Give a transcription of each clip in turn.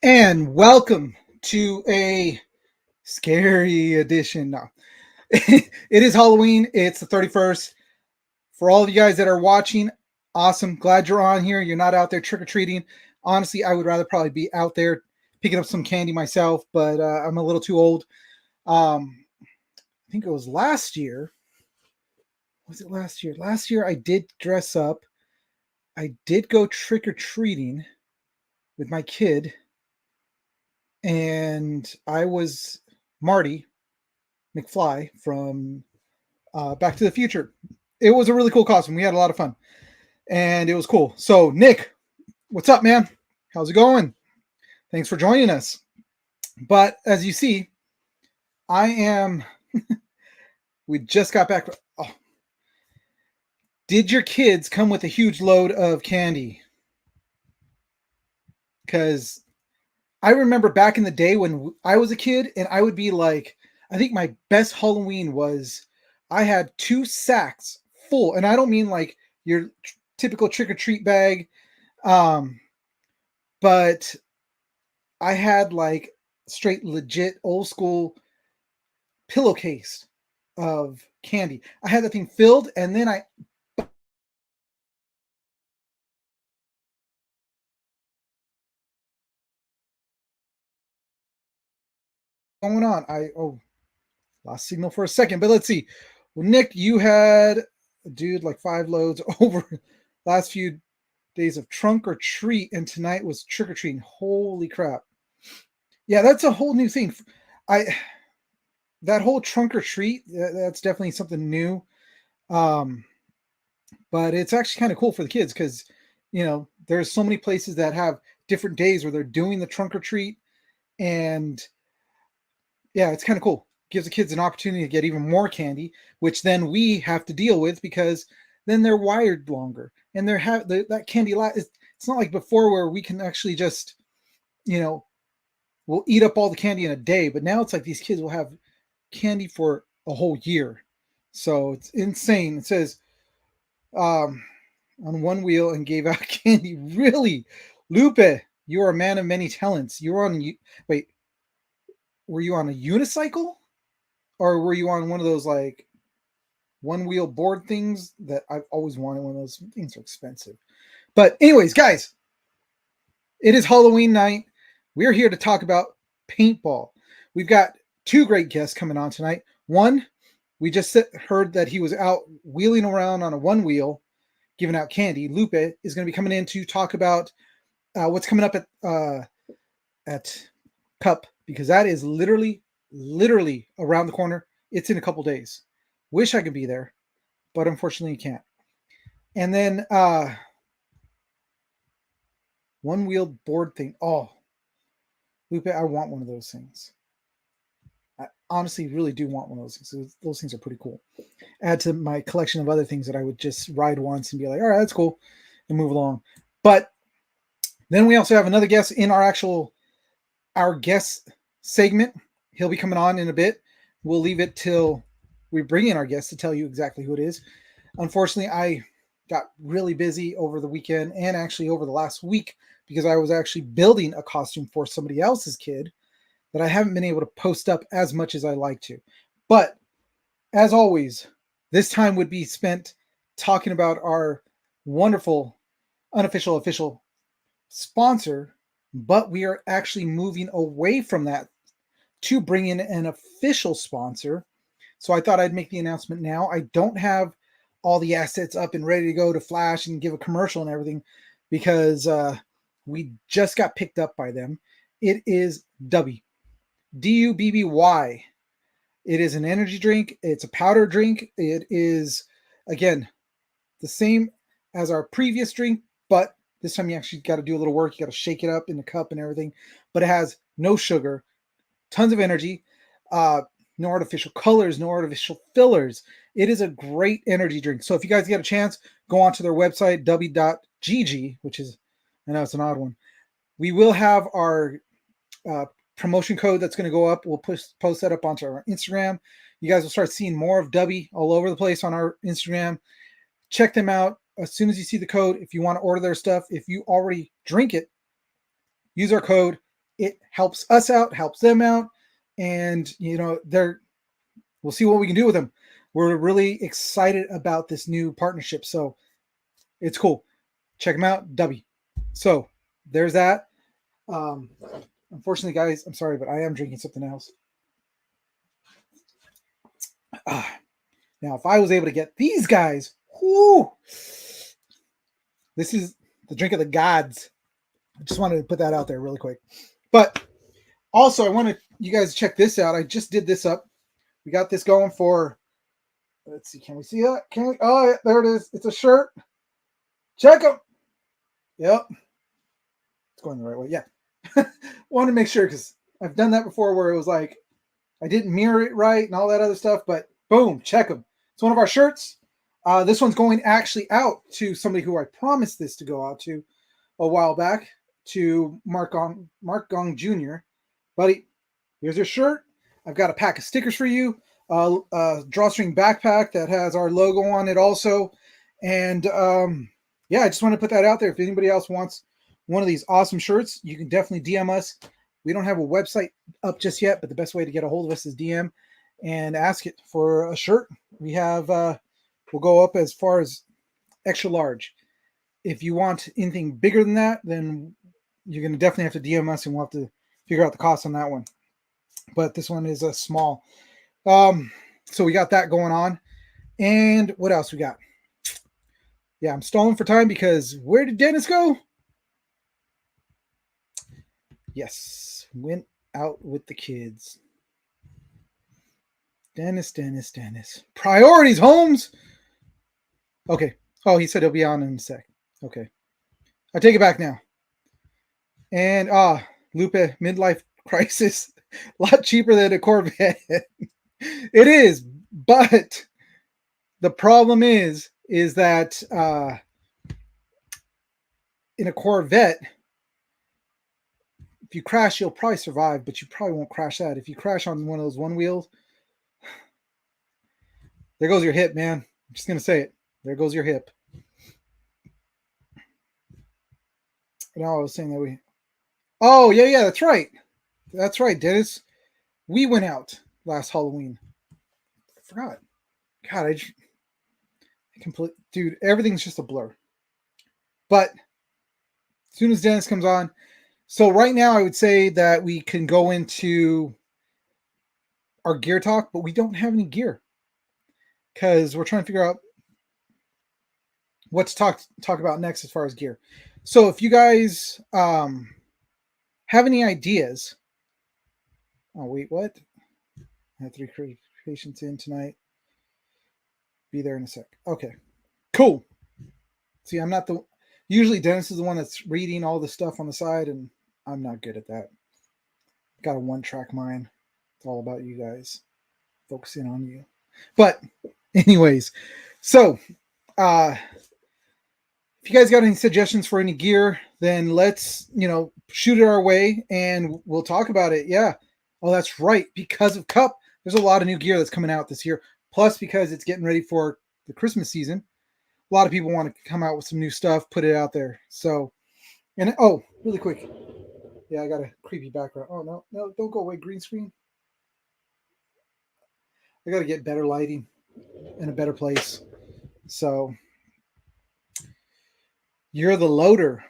And welcome to a scary edition. No, it is Halloween. It's the 31st. For all of you guys that are watching, awesome. Glad you're on here. You're not out there trick or treating. Honestly, I would rather probably be out there picking up some candy myself, but I'm a little too old. I think it was last year. Was it last year? Last year I did dress up. I did go trick or treating with my kid, and I was Marty McFly from Back to the Future. It was a really cool costume. We had a lot of fun, and it was cool. So, Nick, what's up, man? How's it going? Thanks for joining us. But as you see, I am. We just got back. Oh, did your kids come with a huge load of candy? Because I remember back in the day when I was a kid, and I would be like, I think my best Halloween was I had 2 sacks full, and I don't mean like your typical trick or treat bag, um, but I had like straight legit old school pillowcase of candy. I had that thing filled, and then I going on. I lost signal for a second, but let's see. Well, Nick, you had dude like 5 loads over last few days of trunk or treat, and tonight was trick or treating. Holy crap! Yeah, that's a whole new thing. I that whole trunk or treat, that's definitely something new. Um, but it's actually kind of cool for the kids because there's so many places that have different days where they're doing the trunk or treat, and yeah, it's kind of cool. Gives the kids an opportunity to get even more candy, which then we have to deal with because then they're wired longer and that candy. It's not like before where we can actually just you know we'll eat up all the candy in a day, but now it's like these kids will have candy for a whole year. So it's insane. It says um, on one wheel and gave out candy. Really, Lupe, you are a man of many talents. You were on. Wait, were you on a unicycle, or were you on one of those like one wheel board things that I've always wanted? One of those things are expensive. But anyways, guys, it is Halloween night. We're here to talk about paintball. We've got 2 great guests coming on tonight. One, we just heard that he was out wheeling around on a one wheel, giving out candy. Lupe is going to be coming in to talk about what's coming up at Cup, because that is literally around the corner. It's in a couple days. Wish I could be there, but unfortunately you can't. And then one wheeled board thing. Oh, Lupe, I want one of those things. I honestly really do want one of those things. Those things are pretty cool. Add to my collection of other things that I would just ride once and be like, all right, that's cool, and move along. But then we also have another guest in our guest segment. He'll be coming on in a bit. We'll leave it till we bring in our guest to tell you exactly who it is. Unfortunately, I got really busy over the weekend and actually over the last week because I was actually building a costume for somebody else's kid that I haven't been able to post up as much as I like to. But as always, this time would be spent talking about our wonderful unofficial official sponsor, but we are actually moving away from that to bring in an official sponsor. So I thought I'd make the announcement now. I don't have all the assets up and ready to go to flash and give a commercial and everything because we just got picked up by them. It is Dubby, Dubby. It is an energy drink. It's a powder drink. It is, again, the same as our previous drink, but this time you actually got to do a little work. You got to shake it up in the cup and everything. But it has no sugar, tons of energy, no artificial colors, no artificial fillers. It is a great energy drink. So if you guys get a chance, go onto their website, w.gg, which is, I know it's an odd one. We will have our promotion code that's going to go up. We'll post that up onto our Instagram. You guys will start seeing more of Dubby all over the place on our Instagram. Check them out as soon as you see the code. If you want to order their stuff, if you already drink it, use our code. It helps us out, helps them out, and we'll see what we can do with them. We're really excited about this new partnership, so it's cool. Check them out, W. So there's that. Um, Unfortunately, guys, I'm sorry, but I am drinking something else. Now, if I was able to get these guys, whoo, this is the drink of the gods. I just wanted to put that out there really quick. But also, I wanted you guys to check this out. I just did this up. We got this going for, let's see, can we see that? Can we? Oh, yeah, there it is. It's a shirt. Check them. Yep. It's going the right way. Yeah. Want to make sure because I've done that before where it was like I didn't mirror it right and all that other stuff, but boom, check them. It's one of our shirts. This one's going actually out to somebody who I promised this to go out to a while back, to Mark Gong Jr. Buddy, here's your shirt. I've got a pack of stickers for you. A drawstring backpack that has our logo on it also. And yeah, I just want to put that out there. If anybody else wants one of these awesome shirts, you can definitely DM us. We don't have a website up just yet, but the best way to get a hold of us is DM and ask it for a shirt. We have, we'll go up as far as extra large. If you want anything bigger than that, then you're going to definitely have to DM us and we'll have to figure out the cost on that one. But this one is a small. So we got that going on. And what else we got? Yeah, I'm stalling for time because where did Dennis go? Yes, went out with the kids. Dennis. Priorities, Holmes. Okay. Oh, he said he'll be on in a sec. Okay. I take it back now. And Lupe, midlife crisis. A lot cheaper than a Corvette. It is, but the problem is that in a Corvette, if you crash, you'll probably survive, but you probably won't crash that. If you crash on one of those one wheels, there goes your hip, man. I'm just going to say it. There goes your hip. No, I was saying that we... Oh, yeah, that's right. That's right, Dennis. We went out last Halloween. I forgot. God, I complete... Dude, everything's just a blur. But as soon as Dennis comes on... So right now, I would say that we can go into our gear talk, but we don't have any gear because we're trying to figure out what to talk about next as far as gear. So if you guys have any ideas, oh wait, what? I have 3 patients in tonight. Be there in a sec. Okay, cool. See, I'm not the. Usually Dennis is the one that's reading all the stuff on the side, and I'm not good at that. Got a one-track mind. It's all about you guys. Focusing on you. But anyways, so if you guys got any suggestions for any gear, then let's, shoot it our way and we'll talk about it. Yeah. Oh, that's right. Because of Cup, there's a lot of new gear that's coming out this year. Plus, because it's getting ready for the Christmas season, a lot of people want to come out with some new stuff, put it out there. So, and really quick. Yeah, I got a creepy background. Oh, no, don't go away, green screen. I got to get better lighting in a better place. So, you're the loader.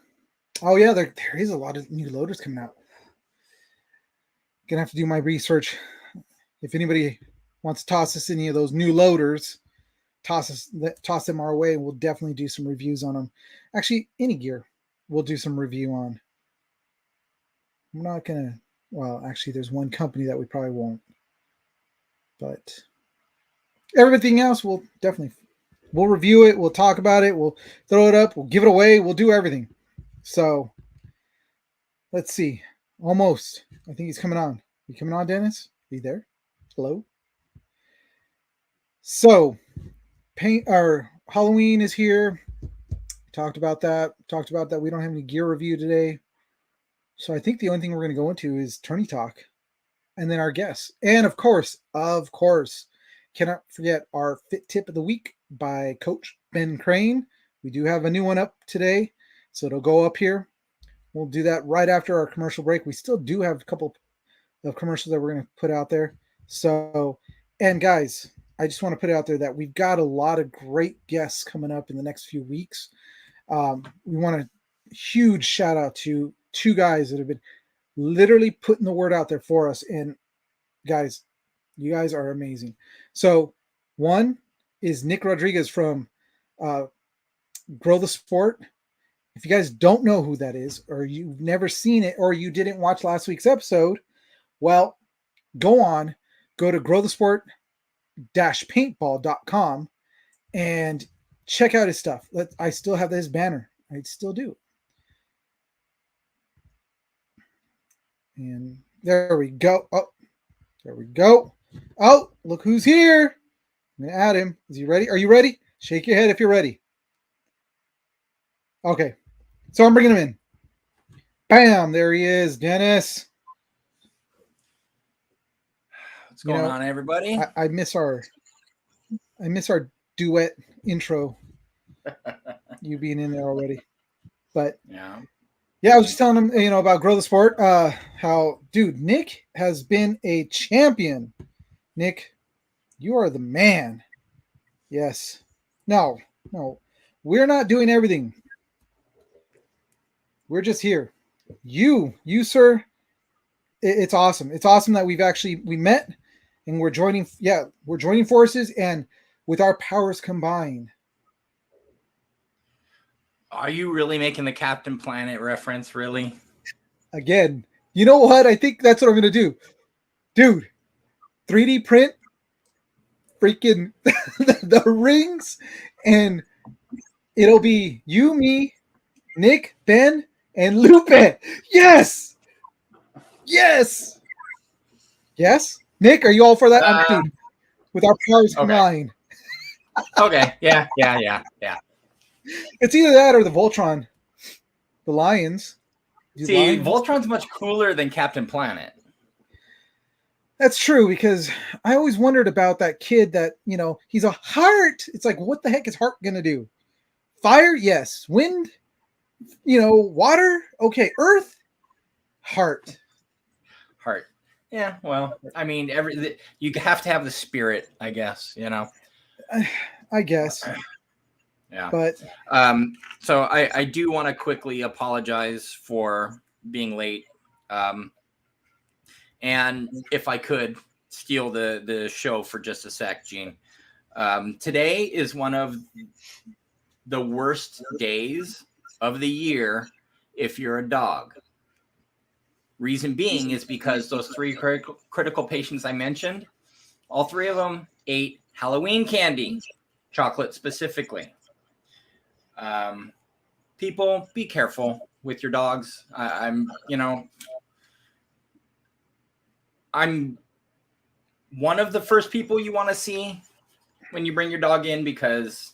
Oh, yeah, there is a lot of new loaders coming out. Gonna have to do my research. If anybody wants to toss us any of those new loaders, toss them our way, and we'll definitely do some reviews on them. Actually, any gear, we'll do some review on. I'm not gonna. Well, actually, there's one company that we probably won't, but everything else we'll review it. We'll talk about it. We'll throw it up. We'll give it away. We'll do everything. So let's see. Almost. I think he's coming on. You coming on, Dennis? Are you there? Hello. So, Halloween is here. Talked about that. We don't have any gear review today. So I think the only thing we're going to go into is tourney talk, and then our guests, and of course, cannot forget our Fit Tip of the Week by Coach Ben Crane. We do have a new one up today, so it'll go up here. We'll do that right after our commercial break. We still do have a couple of commercials that we're going to put out there. So, and guys, I just want to put it out there that we've got a lot of great guests coming up in the next few weeks. We want a huge shout out to two guys that have been literally putting the word out there for us. And guys, you guys are amazing. So, one is Nick Rodriguez from uh, Grow the Sport. If you guys don't know who that is, or you've never seen it, or you didn't watch last week's episode, well, go to growthesport-paintball.com and check out his stuff. I still have his banner. I still do. And there we go. Oh, there we go. Oh, look who's here. I'm going to add him. Is he ready? Are you ready? Shake your head if you're ready. Okay. So I'm bringing him in. Bam. There he is, Dennis. What's going on, everybody? I miss our duet intro. You being in there already. But yeah, I was just telling him, about Grow the Sport. How, dude, Nick has been a champion. Nick, you are the man. Yes. No, we're not doing everything. We're just here. You, sir. It's awesome. It's awesome that we met, and we're joining forces, and with our powers combined. Are you really making the Captain Planet reference, really? Again, you know what? I think that's what I'm going to do. Dude, 3D print freaking the rings, and it'll be you, me, Nick, Ben, and Lupe. Yes! Nick, are you all for that? Dude, with our powers combined. Okay. Yeah. It's either that or the Voltron. The Lions. Voltron's much cooler than Captain Planet. That's true, because I always wondered about that kid that, he's a heart. It's like, what the heck is heart going to do? Fire? Yes. Wind? Water? Okay. Earth? Heart. Yeah, well, I mean, you have to have the spirit, I guess, I guess. Yeah. But so I do want to quickly apologize for being late. And if I could steal the show for just a sec, Gene. Today is one of the worst days of the year if you're a dog. Reason being is because those three critical patients I mentioned, all three of them ate Halloween candy, chocolate specifically. People, be careful with your dogs. I'm one of the first people you want to see when you bring your dog in, because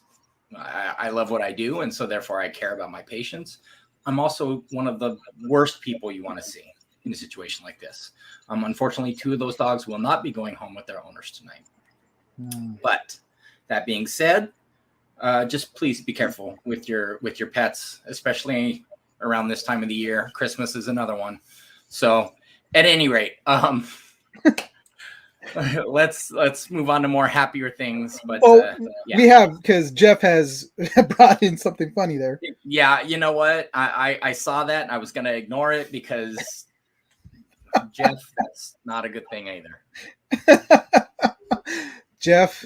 I love what I do, and so therefore I care about my patients. I'm also one of the worst people you want to see in a situation like this. Unfortunately, two of those dogs will not be going home with their owners tonight. But that being said, just please be careful with your pets, especially around this time of the year. Christmas is another one. So at any rate, let's move on to more happier things. But we have, because Jeff has brought in something funny there. Yeah, you know what? I saw that and I was gonna ignore it because Jeff, that's not a good thing either. Jeff,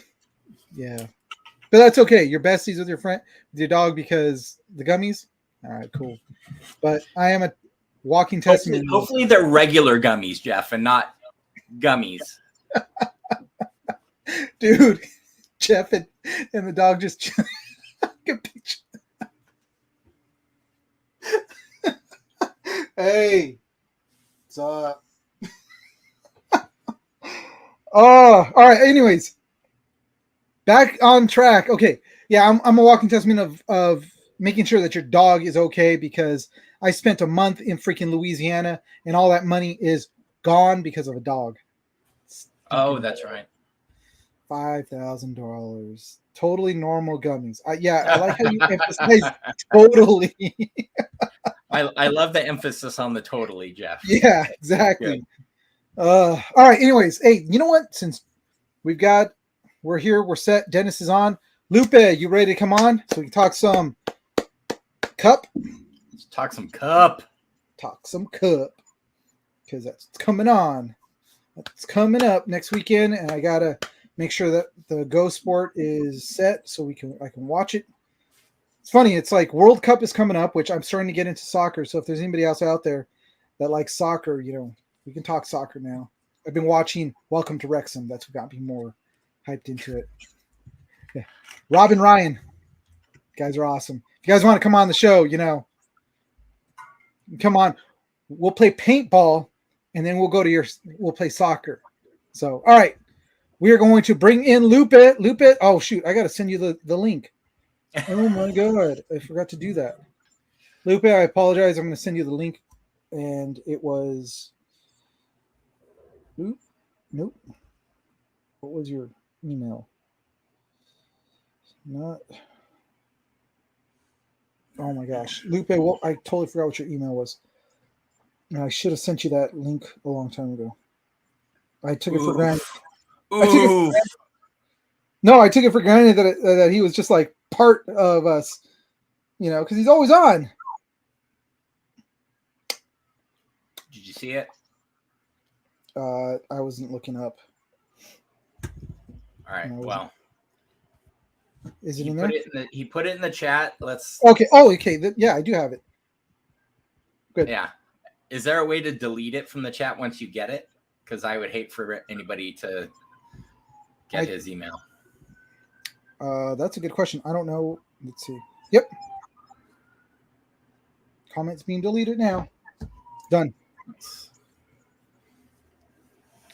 yeah, but that's okay. You're besties with your dog because the gummies. All right, cool. But I am a walking testament. Hopefully they're regular gummies, Jeff, and not gummies. Dude, Jeff and the dog just Hey, what's up? Oh, all right. Anyways, back on track. Okay, yeah, I'm a walking testament of making sure that your dog is okay, because I spent a month in freaking Louisiana and all that money is gone because of a dog. Oh, that's right. $5,000. Totally normal gummies. Yeah, I like how you emphasize totally. I love the emphasis on the totally, Jeff. Yeah, exactly. All right. Anyways, hey, you know what? Since we're here, we're set. Dennis is on. Lupe, you ready to come on so we can talk some cup? Let's talk some cup. Talk some cup because that's coming on. It's coming up next weekend, and I gotta make sure that the Go Sport is set so I can watch it. It's funny. It's like World Cup is coming up, which I'm starting to get into soccer. So if there's anybody else out there that likes soccer, we can talk soccer now. I've been watching Welcome to Wrexham. That's what got me more hyped into it. Yeah. Rob and Ryan, you guys are awesome. If you guys want to come on the show, come on. We'll play paintball, and then we'll play soccer. So, all right. We are going to bring in Lupe. Lupe, oh, shoot. I got to send you the link. Oh, my God. I forgot to do that. Lupe, I apologize. I'm going to send you the link. And it was... Nope. What was your email? Not... Oh, my gosh. Lupe, I totally forgot what your email was. I should have sent you that link a long time ago. I took it for granted. I took it for granted that he was just like part of us, because he's always on. Did you see it? I wasn't looking up. All right. Well, is it in there? He put it in the chat. Let's. Okay. Oh, okay. Yeah, I do have it. Good. Yeah. Is there a way to delete it from the chat once you get it? Because I would hate for anybody to get his email. That's a good question. I don't know. Let's see. Yep. Comments being deleted now. Done.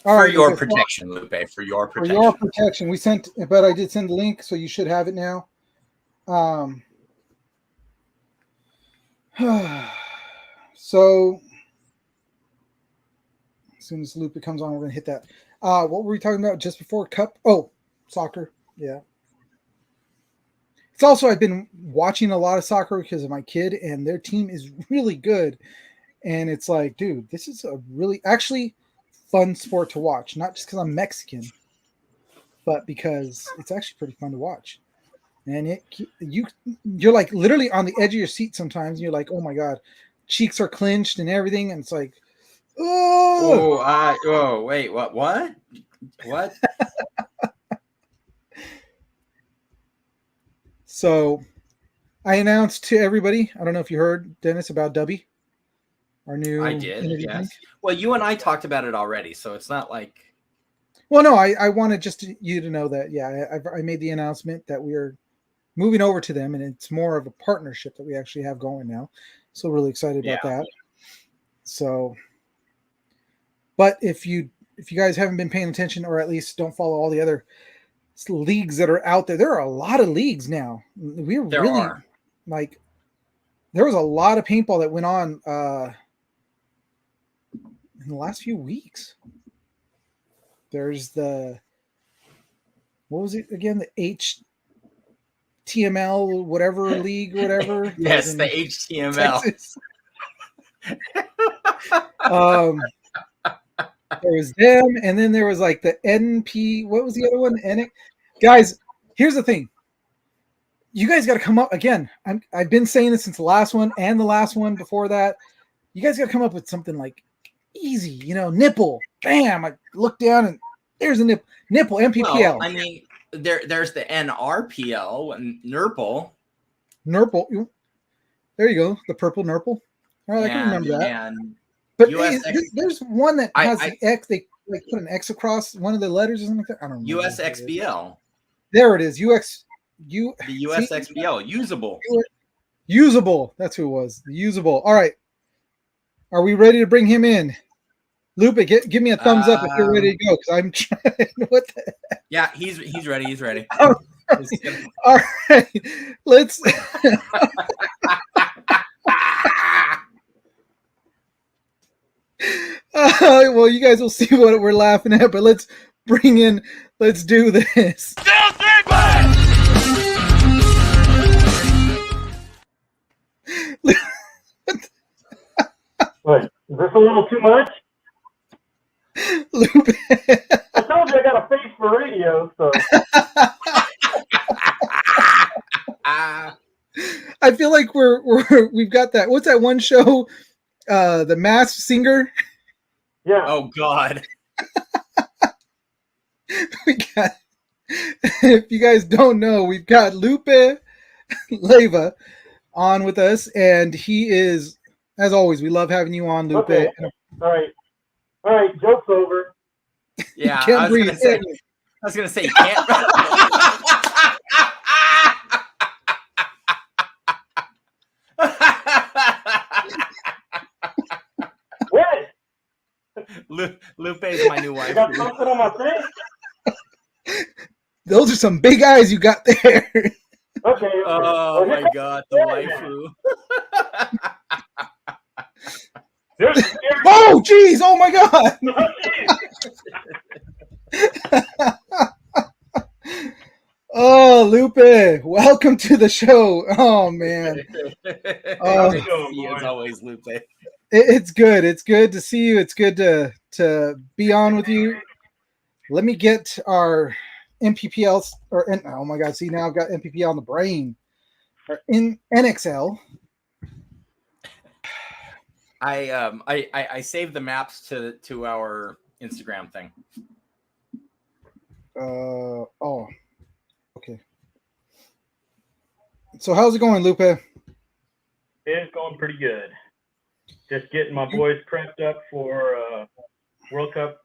All right. For your protection, Lupe. For your protection. For your protection. But I did send the link, so you should have it now. So as soon as Lupe comes on, we're going to hit that. What were we talking about just before Cup? Oh, soccer. Yeah. It's also, I've been watching a lot of soccer because of my kid, and their team is really good. And it's like, dude, this is a really actually fun sport to watch. Not just because I'm Mexican, but because it's actually pretty fun to watch. And you're like literally on the edge of your seat sometimes. And you're like, oh my God, cheeks are clenched and everything. And it's like, oh, wait, what? So I announced to everybody, I don't know if you heard, Dennis, about Dubby, our new. I did, yes. Well, you and I talked about it already, so it's not like. Well, no, I wanted just you to know that, yeah, I made the announcement that we are moving over to them, and it's more of a partnership that we actually have going now. So really excited about that. So, but if you guys haven't been paying attention, or at least don't follow all the other leagues that are out there are a lot of leagues now. There was a lot of paintball that went on in the last few weeks. There's what was it again? The HTML whatever league, whatever. Yes, the HTML. There was them, and then there was like the NP. What was the other one? Guys, here's the thing. You guys got to come up again. I've been saying this since the last one and the last one before that. You guys got to come up with something like easy, nipple. Bam! I look down and there's a nipple. MPPL. Well, I mean, there's the NRPL and NURPL. NURPL. There you go. The purple NURPL. All right, I can remember that. But there's one that has an X. They put an X across one of the letters or something like that. I don't know. USXBL. There it is. The USXBL. Usable. Usable. That's who it was. The usable. All right. Are we ready to bring him in? Lupe, give me a thumbs up if you're ready to go, because I'm trying. What the heck? Yeah, he's ready. He's ready. All right. Let's. Well, you guys will see what we're laughing at, but let's do this. Is this a little too much? Lupe. I told you I got a face for radio, so. I feel like we've got that. What's that one show? The Masked Singer. Yeah. Oh God. We got. If you guys don't know, we've got Lupe Leyva on with us, and he is, as always, we love having you on, Lupe. Okay. All right. Joke's over. Yeah, Can't I was breathe. gonna say you can't. What? Lupe is my new wife. I got something on my face? Those are some big eyes you got there. Okay. Oh my God, the waifu. Oh, geez. Oh, my God. Oh, Lupe, welcome to the show. Oh, man. How's it going, as always, Lupe. It's good. It's good to see you. It's good to be on with you. Let me get our MPPL, oh my God, see, now I've got MPPL on the brain. Or in NXL. I saved the maps to our Instagram thing. Oh, okay. So how's it going, Lupe? It's going pretty good. Just getting my boys prepped up for World Cup.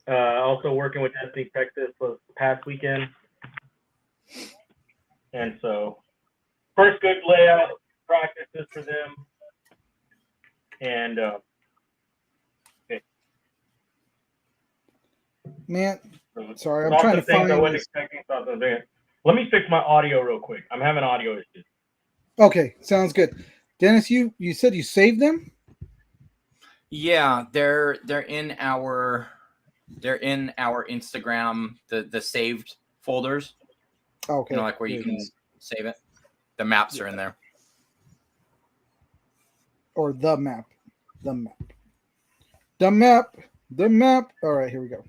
Also working with SD Texas was past weekend. And so first good layout practices for them. And okay. Man, sorry, I'm trying to find. I wasn't expecting something there. Let me fix my audio real quick. I'm having audio issues. Okay, sounds good. Dennis, you said you saved them? Yeah, they're in our Instagram, the saved folders. Okay. You know, like where you can save it. The maps are in there. Or the map. The map. All right, here we go.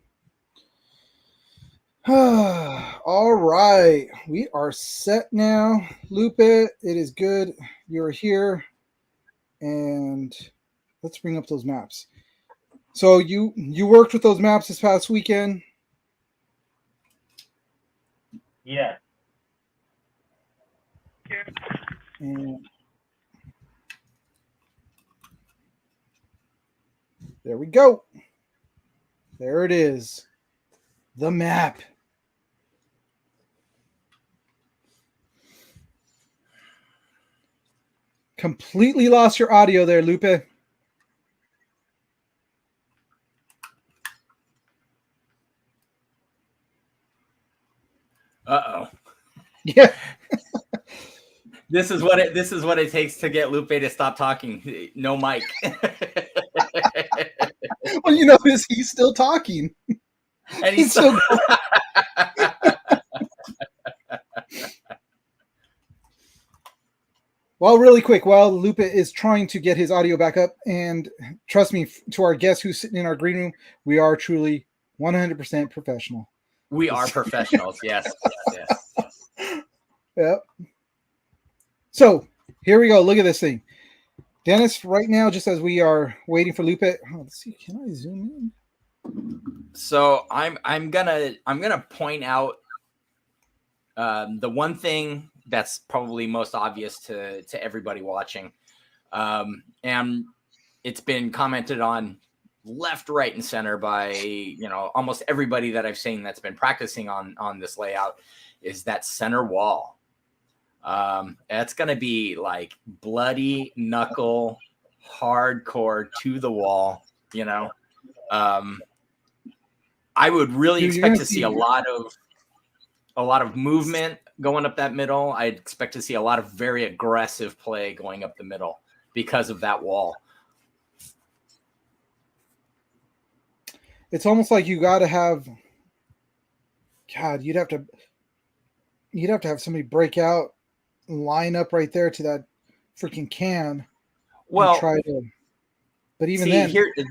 All right, we are set now. Lupe, it is good you're here. And let's bring up those maps. So you worked with those maps this past weekend? Yeah. And there we go. There it is. The map. Completely lost your audio there, Lupe. Uh-oh. Yeah. This is what it takes to get Lupe to stop talking. No mic. Well, you notice he's still talking. And he's still Well, really quick, while Lupe is trying to get his audio back up, and trust me, to our guest who's sitting in our green room, we are truly 100% professional. We are professionals, yes. Yep. So here we go. Look at this thing, Dennis. Right now, just as we are waiting for Lupe, let's see. Can I zoom in? So I'm gonna point out the one thing that's probably most obvious to everybody watching, and it's been commented on left, right, and center by almost everybody that I've seen that's been practicing on this layout, is that center wall. It's gonna be like bloody knuckle, hardcore to the wall. I would really expect to see a lot of movement going up that middle. I'd expect to see a lot of very aggressive play going up the middle because of that wall. It's almost like you got to have, God, you'd have to, you'd have to have somebody break out, line up right there to that freaking can, and Well, try to. But even see then, here, you've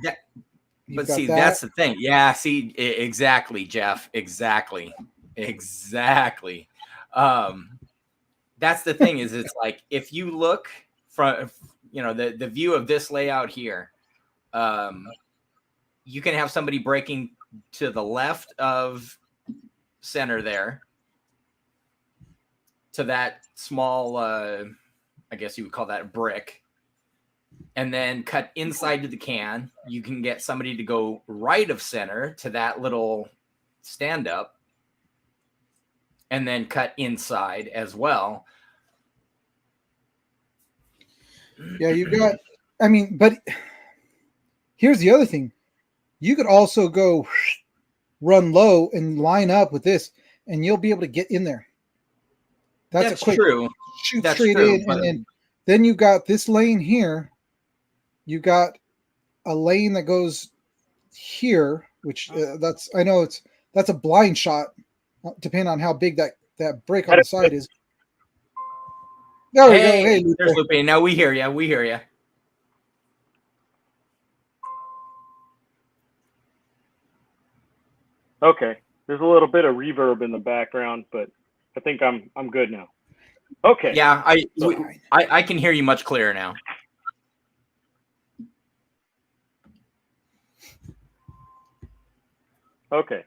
but got see, that. that's the thing. Yeah, see, exactly, Jeff. Exactly. That's the thing is it's like if you look from the view of this layout here, you can have somebody breaking to the left of center there to that small I guess you would call that a brick, and then cut inside to the can. You can get somebody to go right of center to that little stand up, and then cut inside as well. Yeah, you got. I mean, but here's the other thing: you could also go run low and line up with this, and you'll be able to get in there. That's a quick true. shoot That's straight true, in, but and then you got this lane here. You got a lane that goes here, which I know that's a blind shot, depending on how big that break on the side is. There we go. Hey, Lupe. There's Lupe. Now we hear you. We hear you. Okay. There's a little bit of reverb in the background, but I think I'm good now. Okay. Yeah, I can hear you much clearer now. Okay.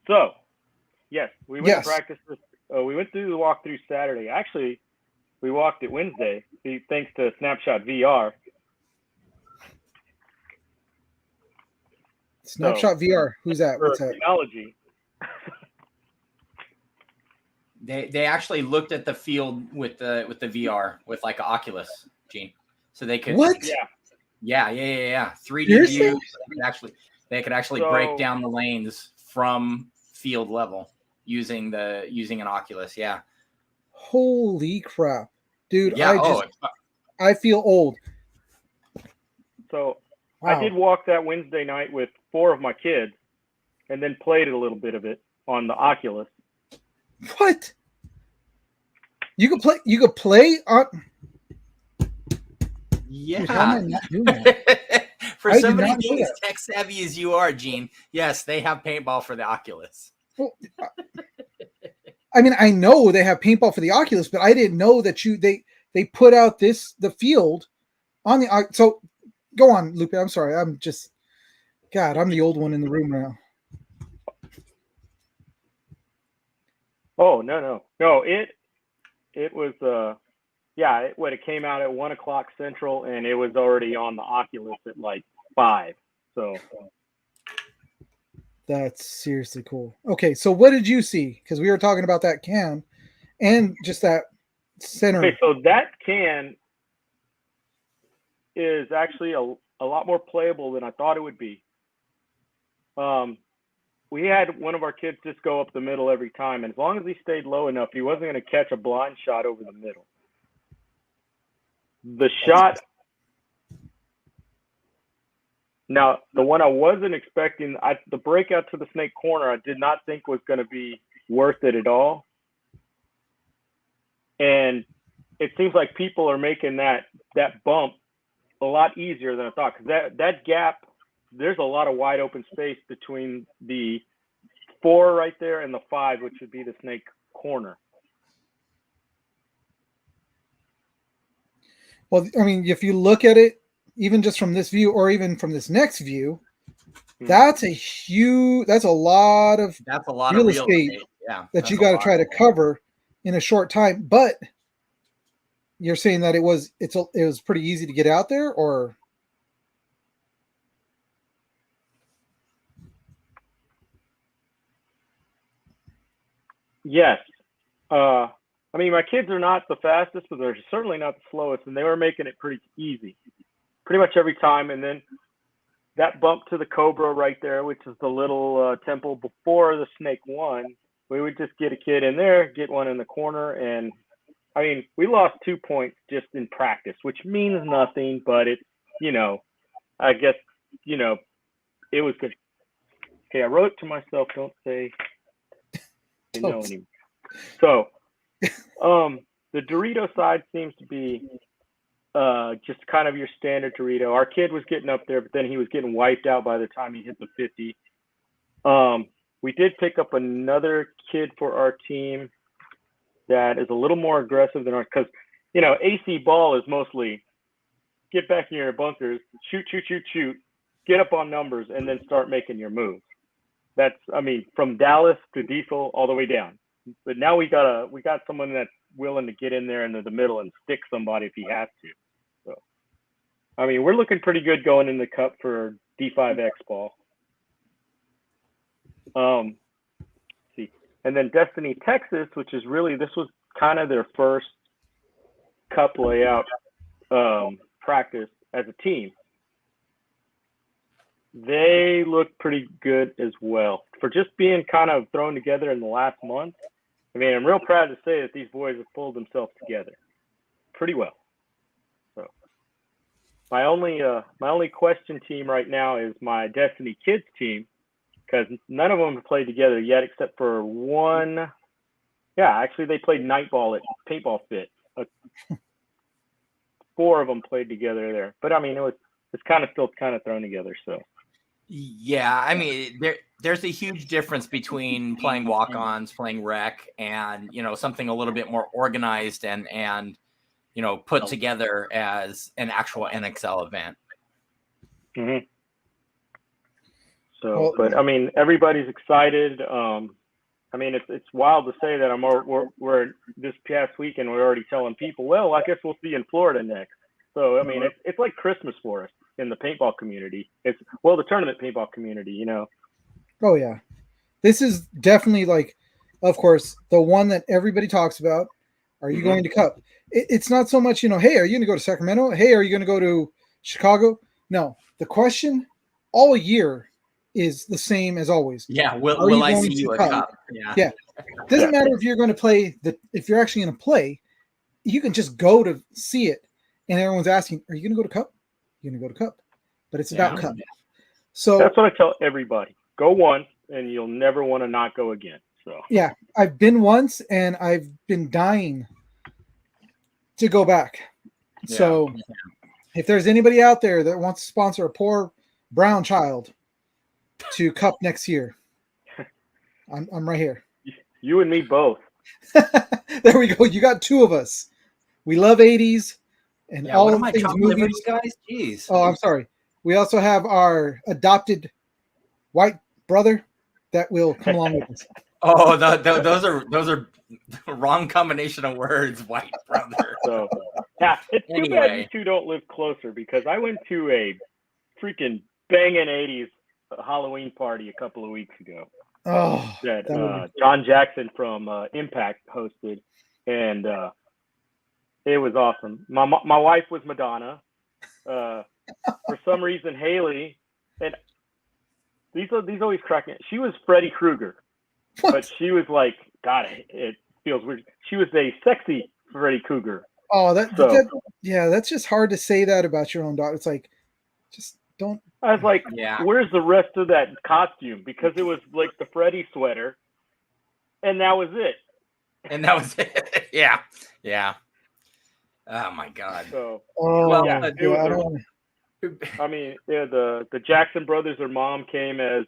So, yes, we went to practice this. We went through the walkthrough Saturday. Actually, we walked it Wednesday, thanks to Snapshot VR. Snapshot VR. Who's that? What's that? Technology. They actually looked at the field with the VR with like an Oculus, Gene, so they could. What? Yeah. 3D Seriously? view. They could actually break down the lanes from field level using an Oculus. Yeah. Holy crap, dude! Yeah. I feel old. So wow. I did walk that Wednesday night with 4 of my kids, and then played a little bit of it on the Oculus. What? You could play. You could play on. Yeah. Dude, how am I not doing that? For somebody being as tech savvy as you are, Gene, yes, they have paintball for the Oculus. Well, I mean, I know they have paintball for the Oculus, but I didn't know that they put out the field on the. So go on, Lupe. I'm sorry. I'm the old one in the room now. Oh no! It was it came out at 1:00 Central, and it was already on the Oculus at like 5. So that's seriously cool. Okay, so what did you see? Because we were talking about that can and just that center. Okay, so that can is actually a lot more playable than I thought it would be. We had one of our kids just go up the middle every time, and as long as he stayed low enough, he wasn't going to catch a blind shot over the middle. The shot. Now, the one I wasn't expecting, the breakout to the snake corner, I did not think was going to be worth it at all. And it seems like people are making that bump a lot easier than I thought, because that gap, there's a lot of wide open space between the 4 right there and the 5, which would be the snake corner. Well, I mean, if you look at it, even just from this view or even from this next view, that's a lot of real estate that you got to try to cover in a short time. But you're saying that it was pretty easy to get out there, or? Yes. I mean, my kids are not the fastest, but they're certainly not the slowest, and they were making it pretty easy, pretty much every time. And then that bump to the Cobra right there, which is the little temple before the Snake 1, we would just get a kid in there, get one in the corner, and I mean, we lost 2 points just in practice, which means nothing, but it, I guess, it was good. Okay, I wrote to myself, don't say, anymore. So, the Dorito side seems to be just kind of your standard Dorito. Our kid was getting up there, but then he was getting wiped out by the time he hit the 50. We did pick up another kid for our team that is a little more aggressive than ours because, AC ball is mostly get back in your bunkers, shoot, get up on numbers, and then start making your moves. That's, from Dallas to Diesel all the way down. But now we got someone that's willing to get in there into the middle and stick somebody if he has to. So, we're looking pretty good going in the cup for D5X ball. See, and then Destiny Texas, which is really, this was kind of their first cup layout practice as a team. They look pretty good as well for just being kind of thrown together in the last month. I'm real proud to say that these boys have pulled themselves together pretty well. So my only question team right now is my Destiny Kids team, because none of them have played together yet except for one. Yeah, actually they played nightball at Paintball Fit. 4 of them played together there, but it's kind of still thrown together. So. Yeah, there's a huge difference between playing walk-ons, playing rec, and something a little bit more organized and put together as an actual NXL event. Mm-hmm. So, but everybody's excited. It's wild to say that we're this past weekend we're already telling people, well, I guess we'll see you in Florida next. So it's like Christmas for us in the paintball community. The tournament paintball community, Oh yeah, this is definitely like, of course, the one that everybody talks about. Are you going to Cup? It's not so much, hey, are you going to go to Sacramento? Hey, are you going to go to Chicago? No, the question all year is the same as always. Yeah, will I see you at Cup? Yeah. Doesn't matter if you're going to play if you're actually going to play, you can just go to see it. And everyone's asking, are you going to go to Cup? You're going to go to Cup. But it's about Cup. So that's what I tell everybody. Go once and you'll never want to not go again. So yeah, I've been once and I've been dying to go back. Yeah. So if there's anybody out there that wants to sponsor a poor brown child to Cup next year, I'm right here. You and me both. There we go. You got 2 of us. We love 80s and all of the things movies. Guys, jeez. Oh, I'm sorry. We also have our adopted white brother that will come along with us. Oh, those are the wrong combination of words, white brother. So yeah, it's too bad you 2 don't live closer, because I went to a freaking banging 80s Halloween party a couple of weeks ago. Oh, that John Jackson from Impact hosted, and it was awesome. My wife was Madonna. For some reason, Haley, and these always crack me. She was Freddy Krueger, but she was like, God, it feels weird. She was a sexy Freddy Krueger. Oh, that's just hard to say that about your own daughter. It's like, just don't. I was like, where's the rest of that costume? Because it was like the Freddy sweater, and that was it. Yeah. Oh my God. So, the Jackson brothers, their mom came as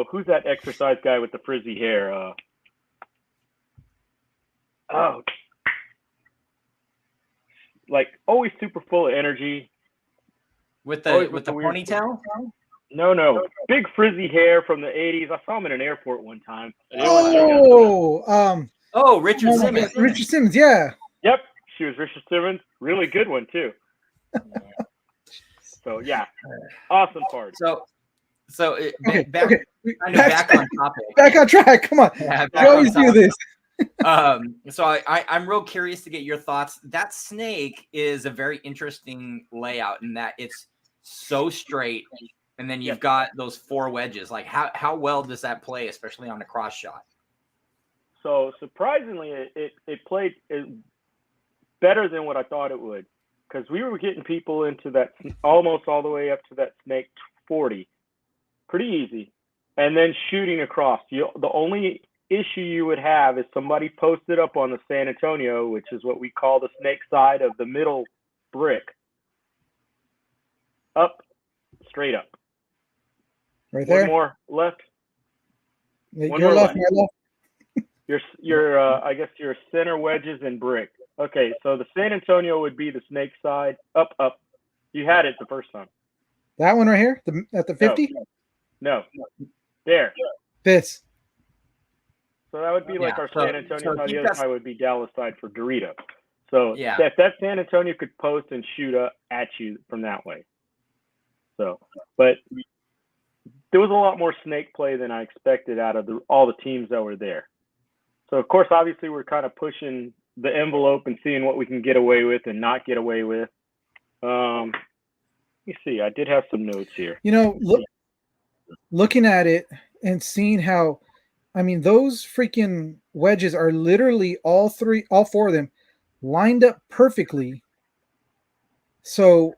who's that exercise guy with the frizzy hair? Like always super full of energy. With the ponytail? No. Big frizzy hair from the 80s. I saw him in an airport one time. Richard Simmons. Richard Simmons, yeah. Yep. She was Richard Simmons. Really good one, too. So, yeah. Awesome party. Back on topic. Back on track. Come on. Yeah, we always do this. So I'm real curious to get your thoughts. That snake is a very interesting layout in that it's so straight, and then you've got those 4 wedges. Like how well does that play, especially on a cross shot? So surprisingly, it played better than what I thought it would, because we were getting people into that almost all the way up to that snake 40, pretty easy, and then shooting across. The only issue you would have is somebody posted up on the San Antonio, which is what we call the snake side of the middle brick, up, straight up. Right there. One more left. One Your more left, left. my left. Your I guess your center wedges and brick. Okay, so the San Antonio would be the snake side, up, up. You had it the first time. That one right here, at the 50. No, there. This. So that would be like our San Antonio side. The other got- side would be Dallas side for Dorito. So Yeah. that San Antonio could post and shoot up at you from that way. So, but there was a lot more snake play than I expected out of all the teams that were there. So of course, obviously, we're kind of pushing the envelope and seeing what we can get away with and not get away with. Let me see. I did have some notes here. You know, looking at it and seeing how, I mean, those freaking wedges are literally all four of them lined up perfectly. So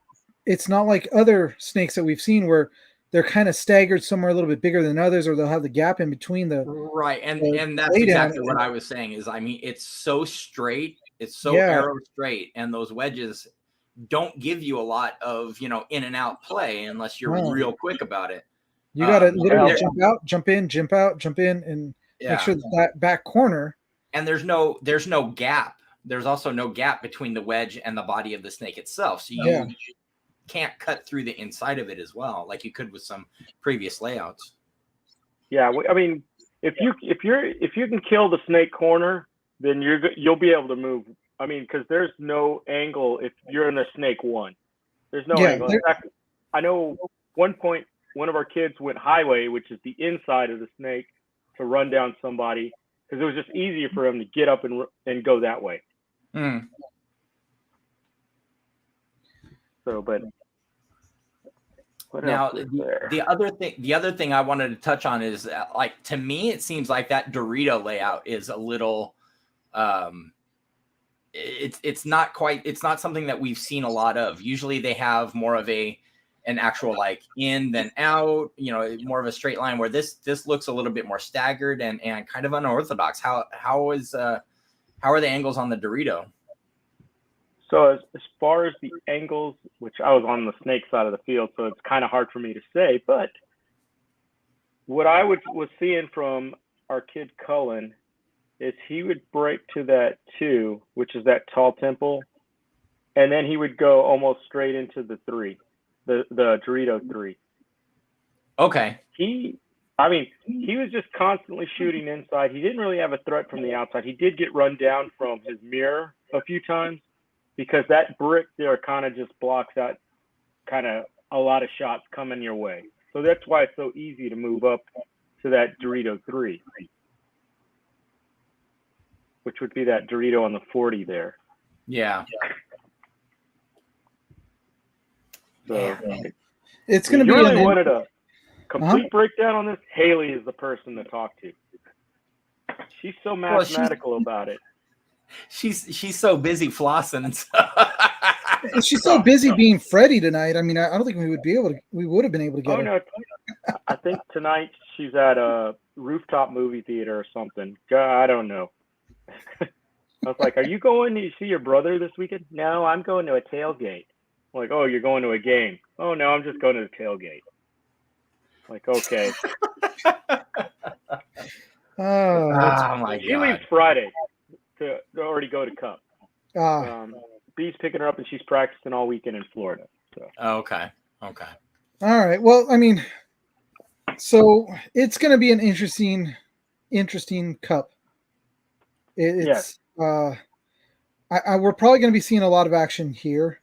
it's not like other snakes that we've seen where they're kind of staggered somewhere a little bit bigger than others, or they'll have the gap in between the Right. And that's lay exactly down. what I was saying is, I mean, it's so straight. It's so Yeah. arrow straight. And those wedges don't give you a lot of, you know, in and out play unless you're No. real quick about it. You got to literally there- jump out, jump in, jump out, jump in, and Yeah. make sure that back corner. And there's no gap. There's also no gap between the wedge and the body of the snake itself. So you Yeah. can't cut through the inside of it as well, like you could with some previous layouts. Yeah, I mean, if you can kill the snake corner, then you'll be able to move. I mean, because there's no angle if you're in a snake one. There's no angle. In fact, I know one point one of our kids went highway, which is the inside of the snake, to run down somebody because it was just easier for him to get up and go that way. Mm. So, but what Now else is there? the other thing I wanted to touch on is like, to me it seems like that Dorito layout is a little it's not something that we've seen a lot of. Usually they have more of an actual like in then out, you know, more of a straight line, where this looks a little bit more staggered and kind of unorthodox. How are the angles on the Dorito? So as far as the angles, which I was on the snake side of the field, so it's kind of hard for me to say, but what I was seeing from our kid Cullen is he would break to that 2, which is that tall temple, and then he would go almost straight into the 3, the Dorito 3. Okay. He was just constantly shooting inside. He didn't really have a threat from the outside. He did get run down from his mirror a few times, because that brick there kind of just blocks out kind of a lot of shots coming your way. So that's why it's so easy to move up to that Dorito 3, which would be that Dorito on the 40 there. Yeah. So It's going to you be really wanted a complete breakdown on this. Haley is the person to talk to. She's so mathematical about it. She's so busy flossing and She's so busy being Freddy tonight. I mean, I don't think we would have been able to get her. No, I think tonight she's at a rooftop movie theater or something. I don't know. I was like, "Are you going to see your brother this weekend?" "No, I'm going to a tailgate." I'm like, "Oh, you're going to a game?" "Oh no, I'm just going to the tailgate." I'm like, okay. Oh my She God. leaves Friday to already go to Cup. Ah, B's picking her up, and she's practicing all weekend in Florida. So. Okay. all right. Well, I mean, so it's going to be an interesting cup. It's we're probably going to be seeing a lot of action here,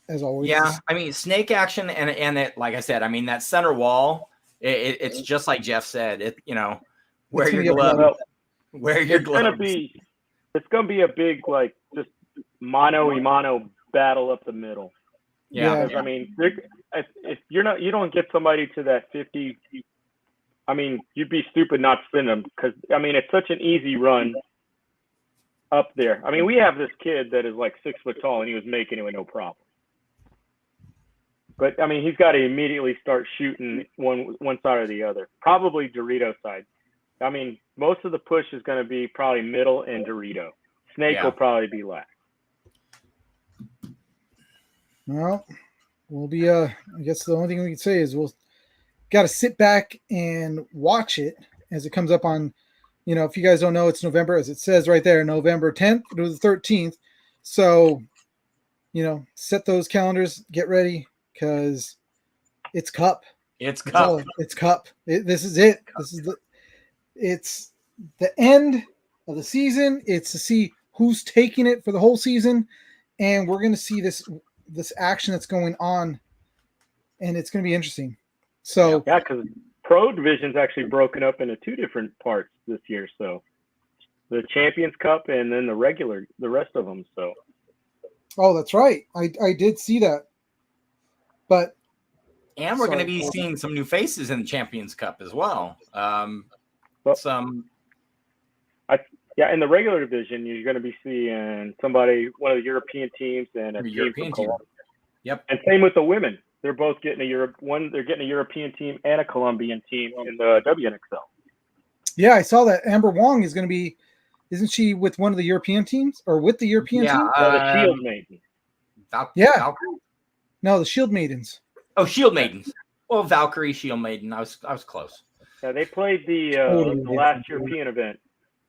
as always. Yeah, I mean, snake action and it, like I said, I mean, that center wall, it's just like Jeff said. It, you know, wear your gloves. Wear your gloves. It's gonna be a big, like, just mano-a-mano battle up the middle. Yeah. I mean, if you don't get somebody to that 50, I mean, you'd be stupid not to spin them, because I mean, it's such an easy run up there. I mean, we have this kid that is like 6 foot tall, and he was making it with no problem. But I mean, he's got to immediately start shooting one side or the other. Probably Dorito side. I mean, most of the push is going to be probably middle and Dorito. Snake Yeah. will probably be last. Well, we'll be. I guess the only thing we can say is we'll got to sit back and watch it as it comes up on. If you guys don't know, it's November, as it says right there, November 10th to the 13th. So, set those calendars, get ready, because it's Cup. It's That's Cup. all. It's Cup. This is it. It's the end of the season. It's to see who's taking it for the whole season, and we're going to see this action that's going on, and it's going to be interesting. So yeah, because Pro Division's actually broken up into two different parts this year. So the Champions Cup and then the rest of them. So. Oh, that's right. I did see that, but. And we're going to be seeing some new faces in the Champions Cup as well. In the regular division, you're going to be seeing one of the European teams and a team from Colombia. Yep. And same with the women. They're both getting they're getting a European team and a Colombian team in the WNXL. Yeah, I saw that. Amber Wong is going to be, isn't she with one of the European teams or with the European team? The Shield Maidens. Valkyrie? No, the Shield Maidens. Oh, Shield Maidens. Well, Valkyrie, Shield Maiden. I was close. Yeah, they played the last European event,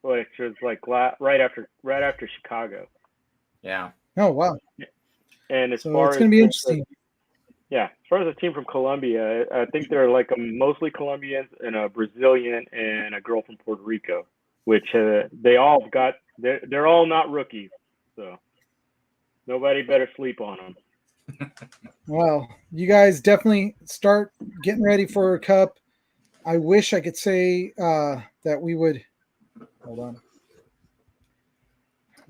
which was like right after Chicago. Yeah. Oh wow. And it's going to be interesting. As far as the team from Colombia, I think they're like mostly Colombians and a Brazilian and a girl from Puerto Rico, which they're all not rookies, so nobody better sleep on them. Well, you guys definitely start getting ready for a Cup. I wish I could say that we would. Hold on.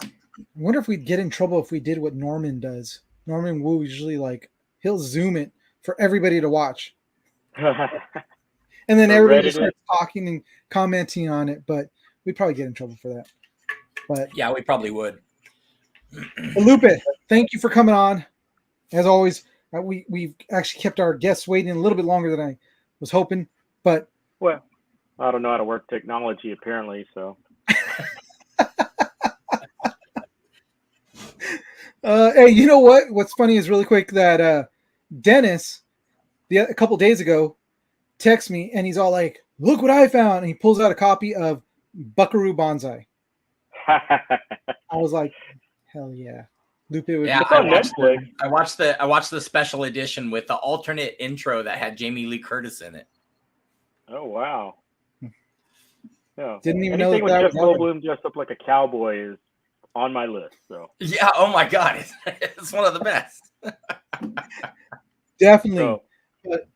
I wonder if we'd get in trouble if we did what Norman does. Norman Wu usually he'll zoom it for everybody to watch, and then everybody just starts talking and commenting on it. But we'd probably get in trouble for that. But yeah, we probably would. Lupe, thank you for coming on. As always, we've actually kept our guests waiting a little bit longer than I was hoping, but well, I don't know how to work technology apparently, so. Hey, you know what? What's funny is really quick that Dennis, a couple days ago, texted me and he's all like, "Look what I found!" And he pulls out a copy of Buckaroo Banzai. I was like, "Hell yeah!" Lupe would. Yeah, I watched the special edition with the alternate intro that had Jamie Lee Curtis in it. Oh wow! Yeah, didn't even anything know that with Jeff Goldblum dressed up like a cowboy is on my list. So yeah, oh my god, it's one of the best. Definitely. So, but,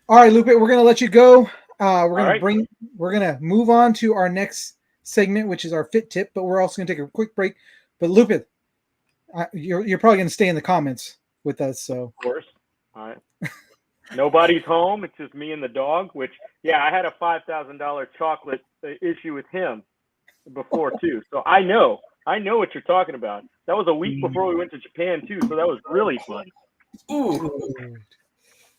all right, Lupe, we're gonna let you go. We're gonna move on to our next segment, which is our fit tip. But we're also gonna take a quick break. But Lupe, you're probably gonna stay in the comments with us. So of course, all right. Nobody's home. It's just me and the dog. Which, yeah, I had a $5,000 chocolate issue with him before too. So I know what you're talking about. That was a week before we went to Japan too. So that was really fun. Ooh.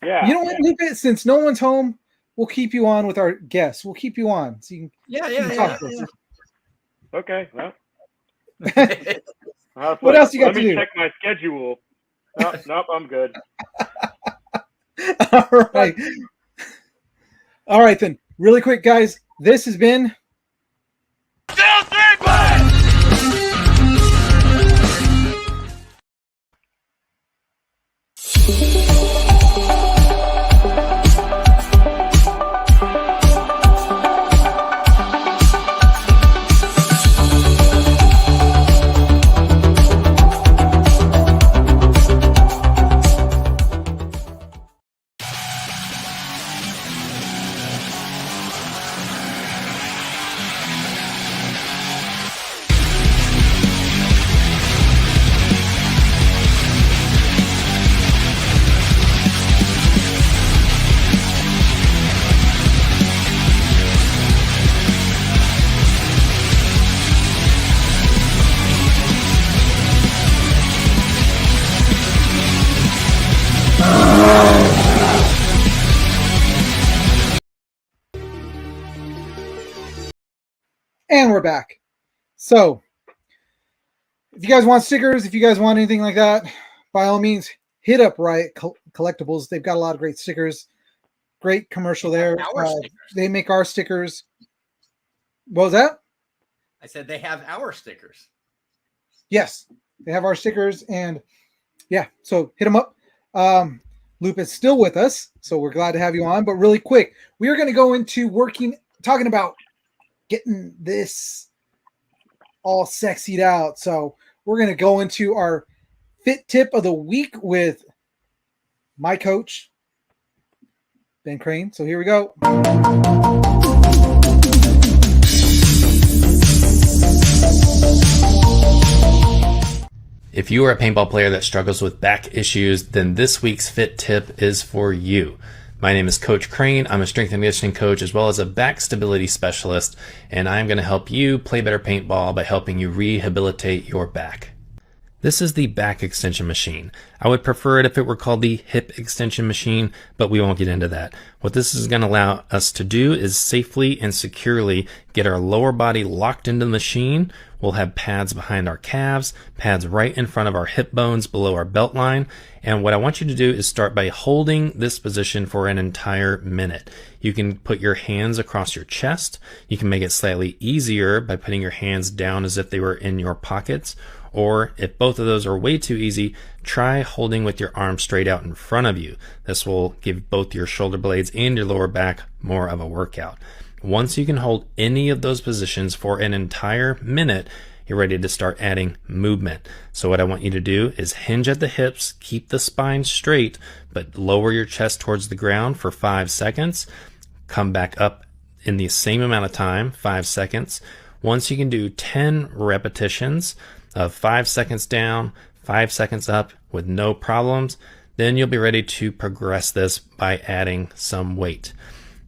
Yeah. You know what, Lupe? Since no one's home, we'll keep you on with our guests. We'll keep you on. So you can talk to us. Okay. Well. What else you got to do? Let me check my schedule. Nope, I'm good. All right, then. Really quick, guys. This has been back. So if you guys want stickers, if you guys want anything like that, by all means, hit up Riot Collectibles. They've got a lot of great stickers. Great commercial there. They make our stickers. What was that? I said they have our stickers. Yes, they have our stickers, and yeah, so hit them up. Lupe is still with us, so we're glad to have you on. But really quick, we are going to go into talking about getting this all sexied out. So we're going to go into our fit tip of the week with my coach, Ben Crane. So here we go. If you are a paintball player that struggles with back issues, then this week's fit tip is for you. My name is Coach Crane. I'm a strength and conditioning coach as well as a back stability specialist, and I'm going to help you play better paintball by helping you rehabilitate your back. This is the back extension machine. I would prefer it if it were called the hip extension machine, but we won't get into that. What this is going to allow us to do is safely and securely get our lower body locked into the machine. We'll have pads behind our calves, pads right in front of our hip bones below our belt line. And what I want you to do is start by holding this position for an entire minute. You can put your hands across your chest. You can make it slightly easier by putting your hands down as if they were in your pockets. Or if both of those are way too easy, try holding with your arms straight out in front of you. This will give both your shoulder blades and your lower back more of a workout. Once you can hold any of those positions for an entire minute, you're ready to start adding movement. So what I want you to do is hinge at the hips, keep the spine straight, but lower your chest towards the ground for 5 seconds. Come back up in the same amount of time, 5 seconds. Once you can do 10 repetitions of 5 seconds down, 5 seconds up with no problems, then you'll be ready to progress this by adding some weight.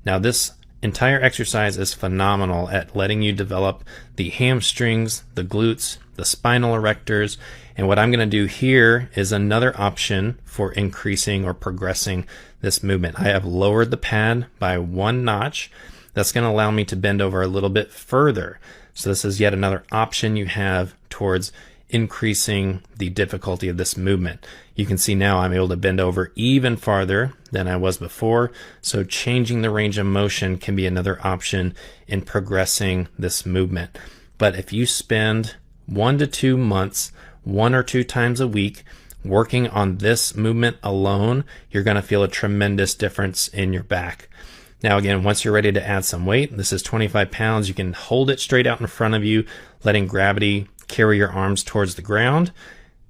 Now this entire exercise is phenomenal at letting you develop the hamstrings, the glutes, the spinal erectors, and what I'm going to do here is another option for increasing or progressing this movement. I have lowered the pad by 1 notch. That's going to allow me to bend over a little bit further. So this is yet another option you have towards increasing the difficulty of this movement. You can see now I'm able to bend over even farther than I was before. So changing the range of motion can be another option in progressing this movement. But if you spend 1 to 2 months, 1 or 2 times a week, working on this movement alone, you're going to feel a tremendous difference in your back. Now again, once you're ready to add some weight, this is 25 pounds. You can hold it straight out in front of you, letting gravity carry your arms towards the ground.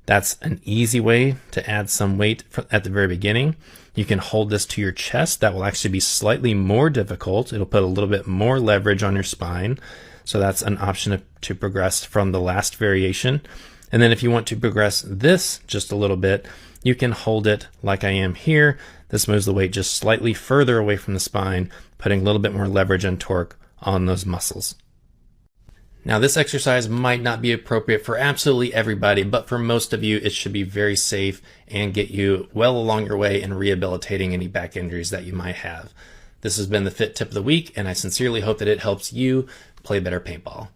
That's an easy way to add some weight at the very beginning. You can hold this to your chest. That will actually be slightly more difficult. It'll put a little bit more leverage on your spine. So that's an option to progress from the last variation. And then if you want to progress this just a little bit, you can hold it like I am here. This moves the weight just slightly further away from the spine, putting a little bit more leverage and torque on those muscles. Now this exercise might not be appropriate for absolutely everybody, but for most of you it should be very safe and get you well along your way in rehabilitating any back injuries that you might have. This has been the Fit Tip of the Week, and I sincerely hope that it helps you play better paintball.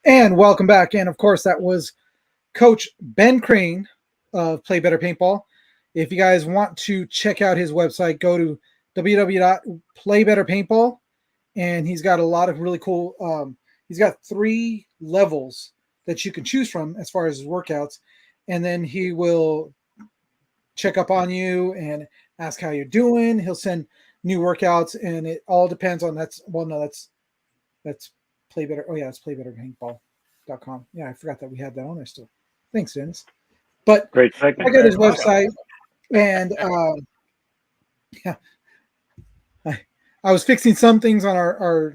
And welcome back. And of course, that was Coach Ben Crane of Play Better Paintball. If you guys want to check out his website, go to www.playbetterpaintball. And he's got a lot of really cool, he's got 3 levels that you can choose from as far as his workouts. And then he will check up on you and ask how you're doing. He'll send new workouts, and it all depends on that's Play Better. Oh yeah, it's playbetterpaintball.com. Yeah, I forgot that we had that on there still. Thanks, Dennis. But Great. I got his website, and yeah, I was fixing some things on our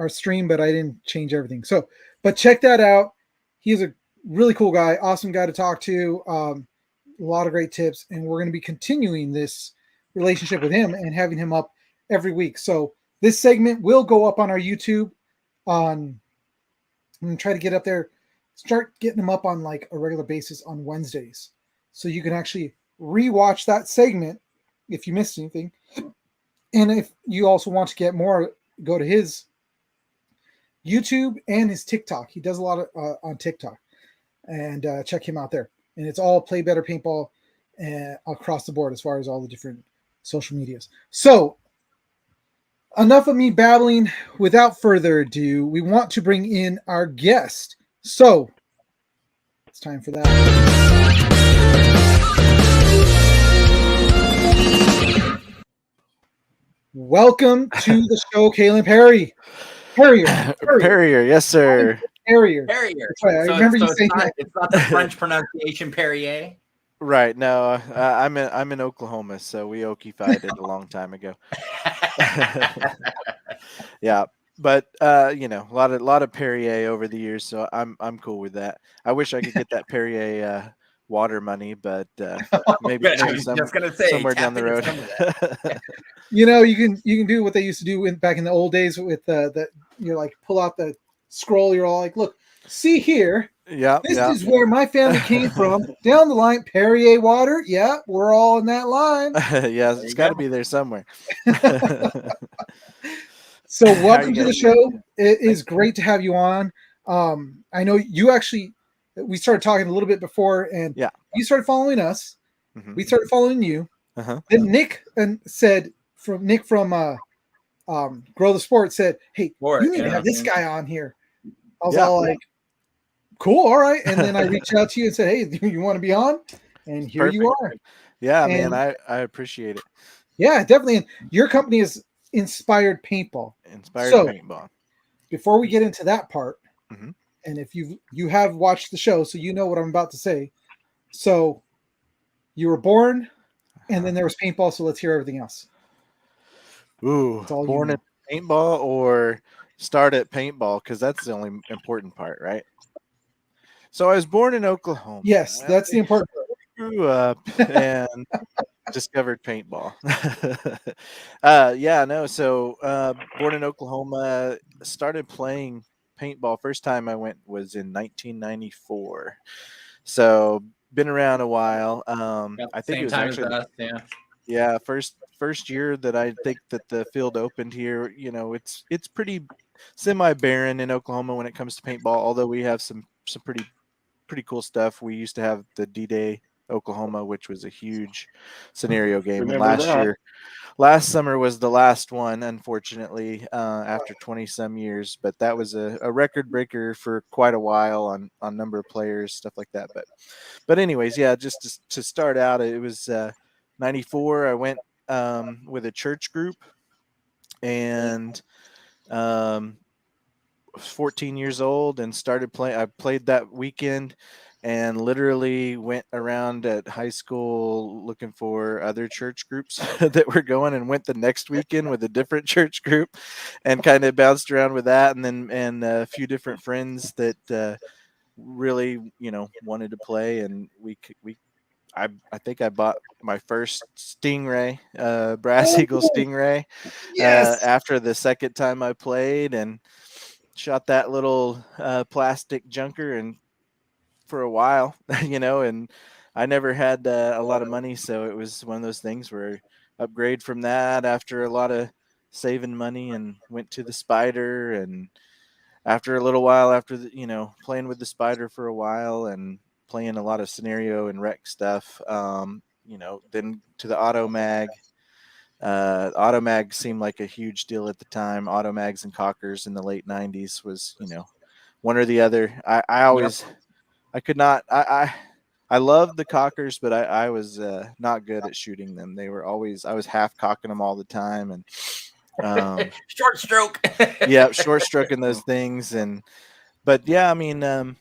stream, but I didn't change everything. So, but check that out. He's a really cool guy, awesome guy to talk to. A lot of great tips, and we're going to be continuing this relationship with him and having him up every week. So this segment will go up on our YouTube. I'm going to try to get up there, start getting them up on like a regular basis on Wednesdays. So you can actually rewatch that segment if you missed anything. And if you also want to get more, go to his YouTube and his TikTok. He does a lot of on TikTok, and check him out there. And it's all Play Better Paintball across the board as far as all the different social medias. So enough of me babbling. Without further ado, we want to bring in our guest. So it's time for that. Welcome to the show, Kaylin Perry. Perrier, yes, sir. Perrier. Perrier. Right, I remember you saying that. It's not the French pronunciation Perrier. Right. No, I'm in Oklahoma, so we Okified it a long time ago. Yeah, but you know, a lot of Perrier over the years, so I'm cool with that. I wish I could get that Perrier water money, but maybe somewhere down the road. You know, you can do what they used to do back in the old days with the you're like pull out the scroll. You're all like, look, see here. Yeah, this is where my family came from. Down the line, Perrier water. Yeah, we're all in that line. Yeah, it's got to be there somewhere. So welcome to the show. It is great to have you on. I know you actually, we started talking a little bit before, and you started following us. Mm-hmm. We started following you. Uh-huh. Then Nick said from Grow the Sport said, "Hey, you need to have this guy on here." I was all like, "Cool, all right." And then I reached out to you and said, "Hey, do you want to be on?" And here you are. Yeah, and, man, I appreciate it. Yeah, definitely. And your company is Inspired Paintball. Paintball. Before we get into that part, and if you have watched the show, so you know what I'm about to say. So you were born, and then there was paintball. So let's hear everything else. Ooh, born in paintball or start at paintball, because that's the only important part, right? So I was born in Oklahoma. Yes, that's the important part. Grew up and discovered paintball. So born in Oklahoma, started playing paintball. First time I went was in 1994. So been around a while. I think it was actually first year that I think that the field opened here. You know, it's pretty semi-barren in Oklahoma when it comes to paintball, although we have some pretty cool stuff. We used to have the D-Day Oklahoma, which was a huge scenario game. And last summer was the last one, unfortunately, after 20 some years, but that was a record breaker for quite a while on number of players, stuff like that. But anyways, yeah, just to start out, it was 94. I went with a church group, and 14 years old and started playing. I played that weekend and literally went around at high school looking for other church groups that were going, and went the next weekend with a different church group and kind of bounced around with that. And a few different friends that really, you know, wanted to play. And I think I bought my first Stingray, Brass Eagle Stingray, after the second time I played, and shot that little plastic junker and for a while, you know, and I never had a lot of money. So it was one of those things where upgrade from that after a lot of saving money, and went to the Spider. And after a little while, after playing with the Spider for a while and playing a lot of scenario and rec stuff, then to the Auto Mag. Auto Mag seemed like a huge deal at the time. Auto Mags and Cockers in the late 90s was, one or the other. I could not. I loved the Cockers, but I was not good at shooting them. They were always, I was half cocking them all the time, and short stroke. Yeah, short stroking those things. But yeah, I mean,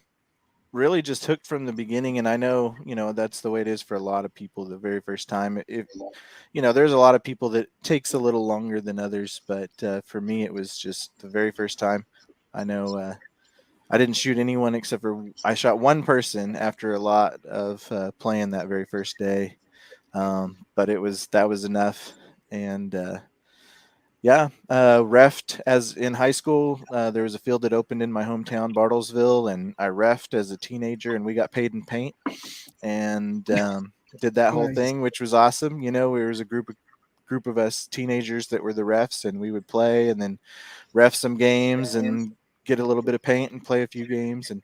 really just hooked from the beginning. And I know, that's the way it is for a lot of people the very first time. There's a lot of people that takes a little longer than others, but for me, it was just the very first time. I know I didn't shoot anyone except for I shot one person after a lot of playing that very first day. But that was enough. And refed as in high school. There was a field that opened in my hometown, Bartlesville, and I refed as a teenager, and we got paid in paint. And did that whole Nice. thing, which was awesome. There was a group of us teenagers that were the refs, and we would play and then ref some games and get a little bit of paint and play a few games. And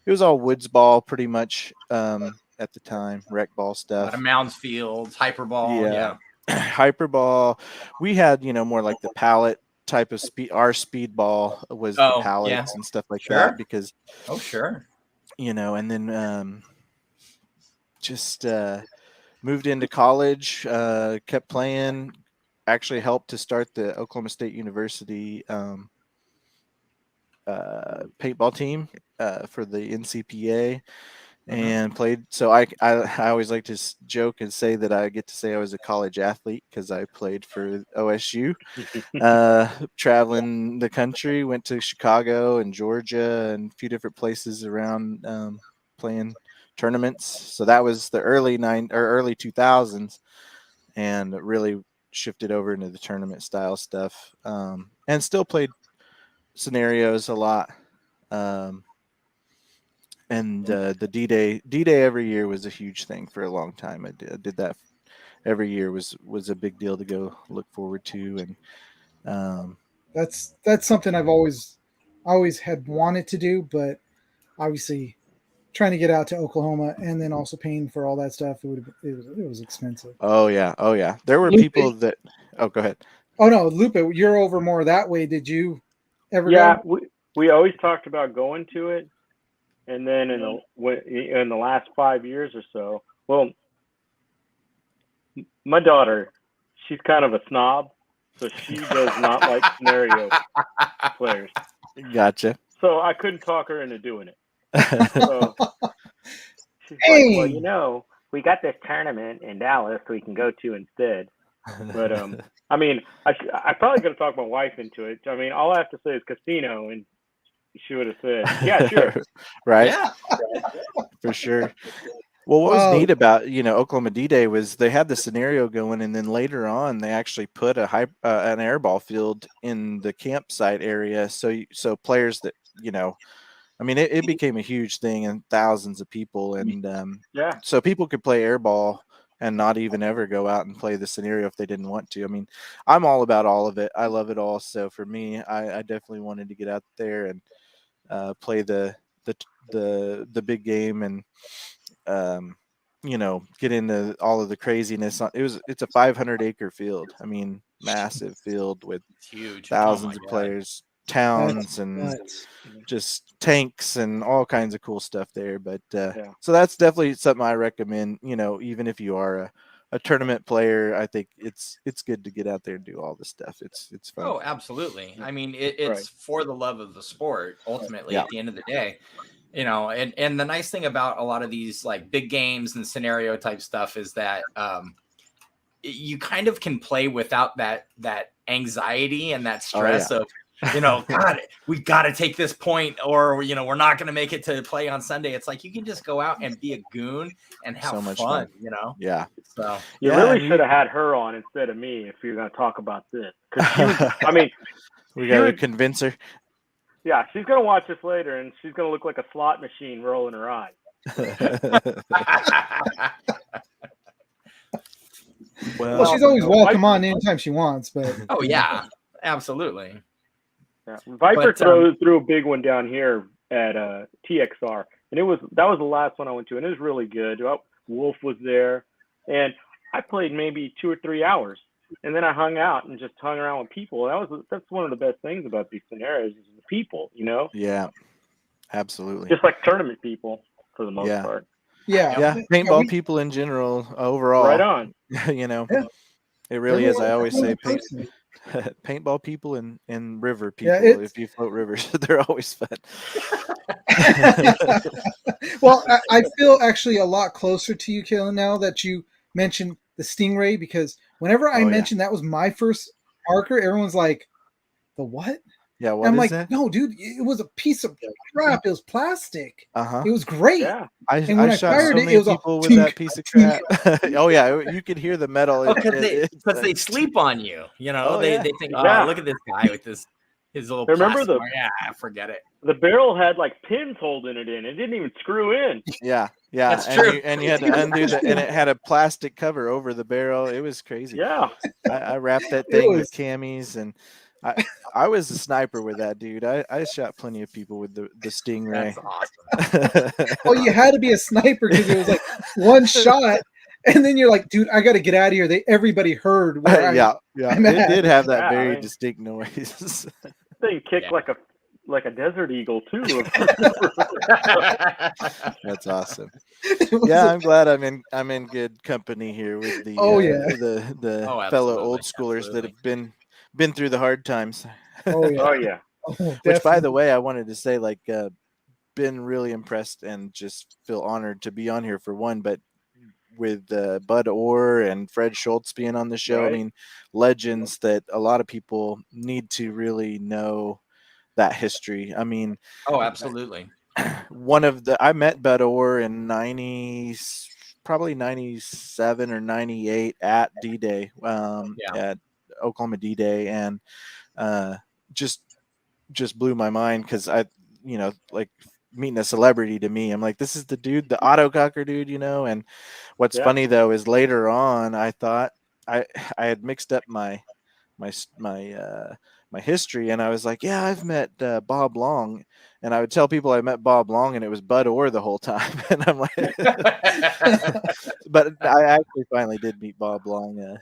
it was all woods ball pretty much at the time, rec ball A stuff. lot of mounds fields, hyperball. Yeah. Hyperball. We had, more like the pallet type of speed. Our speed ball was the pallets and stuff like that because, sure. And then just moved into college, kept playing, actually helped to start the Oklahoma State University paintball team for the NCPA. And played. So I always like to joke and say that I get to say I was a college athlete because I played for OSU, traveling the country, went to Chicago and Georgia and a few different places around playing tournaments. So that was the early 2000s, and really shifted over into the tournament style stuff, and still played scenarios a lot. And the D-Day every year was a huge thing for a long time. I did that every year. Was a big deal to go look forward to, and That's something I've always had wanted to do, but obviously trying to get out to Oklahoma and then also paying for all that stuff, it was expensive. Oh yeah. There were Lupe. people that. Oh, go ahead. Oh no, Lupe, you're over more that way. Did you ever? Yeah, go? we always talked about going to it, and then in the last 5 years or so, well, my daughter, she's kind of a snob, so she does not like scenario players. Gotcha. So I couldn't talk her into doing it. So she's like, well, we got this tournament in Dallas we can go to instead. But I mean, I probably could have talked my wife into it. I mean, all I have to say is casino, and she would have said, yeah, sure. Right. Yeah. For sure. Well, what was neat about Oklahoma D-Day was they had the scenario going, and then later on they actually put an airball field in the campsite area, so players that I mean, it became a huge thing, and thousands of people, and so people could play airball and not even ever go out and play the scenario if they didn't want to. I mean, I'm all about all of it. I love it all. So for me, I definitely wanted to get out there and play the big game and get into all of the craziness. It's a 500-acre field. I mean, massive field with huge, thousands of players, towns, and just tanks and all kinds of cool stuff there. But so that's definitely something I recommend. Even if you are a tournament player, I think it's good to get out there and do all this stuff. It's fun. Oh, absolutely. I mean, it's for the love of the sport. Ultimately, at the end of the day, and the nice thing about a lot of these like big games and scenario type stuff is that you kind of can play without that anxiety and that stress of God, we got to take this point, or we're not going to make it to play on Sunday. It's like you can just go out and be a goon and have so much fun. Yeah. So you really should have had her on instead of me if you're going to talk about this. I mean, we got to convince her. Yeah, she's going to watch this later, and she's going to look like a slot machine rolling her eyes. Well, she's always welcome on anytime she wants. But oh yeah, absolutely. Yeah. Viper threw a big one down here at TXR, and that was the last one I went to, and it was really good. Wolf was there, and I played maybe 2 or 3 hours, and then I hung out and just hung around with people. That's one of the best things about these scenarios is the people, Yeah, absolutely. Just like tournament people for the most part. Yeah. Paintball people in general, overall. Right on. It really is. I always say paintball people and river people. If you float rivers, they're always fun. Well, I feel actually a lot closer to you, Kayla, now that you mentioned the Stingray, because whenever I mentioned that was my first marker, everyone's like, the what? Yeah, what I'm is like, that? no, dude, it was a piece of crap. It was plastic. Uh-huh. It was great. Yeah. And when I shot fired so many people with that piece of crap. Oh yeah, you could hear the metal. Because they sleep on you. They think, look at this guy with his little. Remember plastic. Forget it. The barrel had like pins holding it in. It didn't even screw in. Yeah. That's and true. you had to undo that, and it had a plastic cover over the barrel. It was crazy. Yeah. I wrapped that It thing was- with camis, and I was a sniper with that, dude. I shot plenty of people with the Stingray. That's awesome. Oh, you had to be a sniper because it was like one shot, and then you're like, dude, I got to get out of here. Everybody heard where yeah, I'm it at. did have that Yeah, very I mean- distinct noise. Thing kicked Yeah. like a desert eagle too. That's awesome. It was Yeah, a- I'm glad I'm in good company here with the Oh, yeah. the Oh, fellow absolutely, old schoolers that absolutely. have been through the hard times. oh yeah. Oh yeah. Oh, Which, by the definitely. way, I wanted to say, like, been really impressed and just feel honored to be on here for one, but with Bud Orr and Fred Schultz being on the show, I Right. mean, legends that a lot of people need to really know that history. I mean, Oh, absolutely. I met Bud Orr in probably 97 or 98 at D-Day, Yeah. at Oklahoma D-Day, and uh, just blew my mind because like meeting a celebrity to me, I'm like, this is the dude, the autococker dude, and what's Yeah. funny though is later on I thought I had mixed up my history, and I was like, yeah, I've met Bob Long, and I would tell people I met Bob Long, and it was Bud Orr the whole time. And I'm like, but I actually finally did meet Bob Long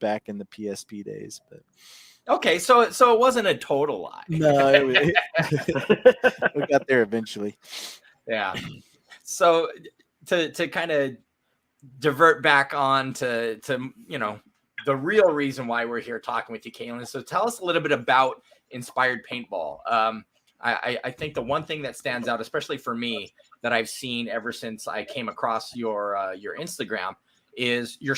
back in the PSP days. But Okay, so it wasn't a total lie. no, we got there eventually. Yeah. So to kind of divert back on to the real reason why we're here talking with you, Caitlin. So tell us a little bit about Inspired Paintball. I think the one thing that stands out, especially for me, that I've seen ever since I came across your Instagram, is your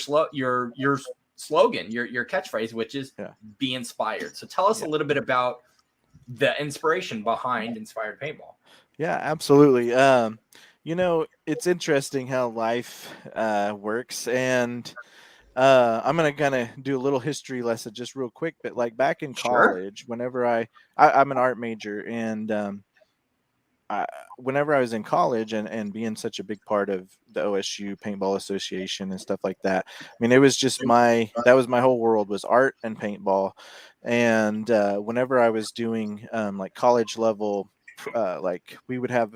slogan, your catchphrase, which is "Be inspired." So tell us a little bit about the inspiration behind Inspired Paintball. Yeah, absolutely. It's interesting how life works, and I'm gonna kind of do a little history lesson just real quick. But like back in Sure. college, whenever I'm an art major, and whenever I was in college and being such a big part of the OSU Paintball Association and stuff like that, I mean, it was just that was my whole world, was art and paintball. And whenever I was doing like college level, like we would have,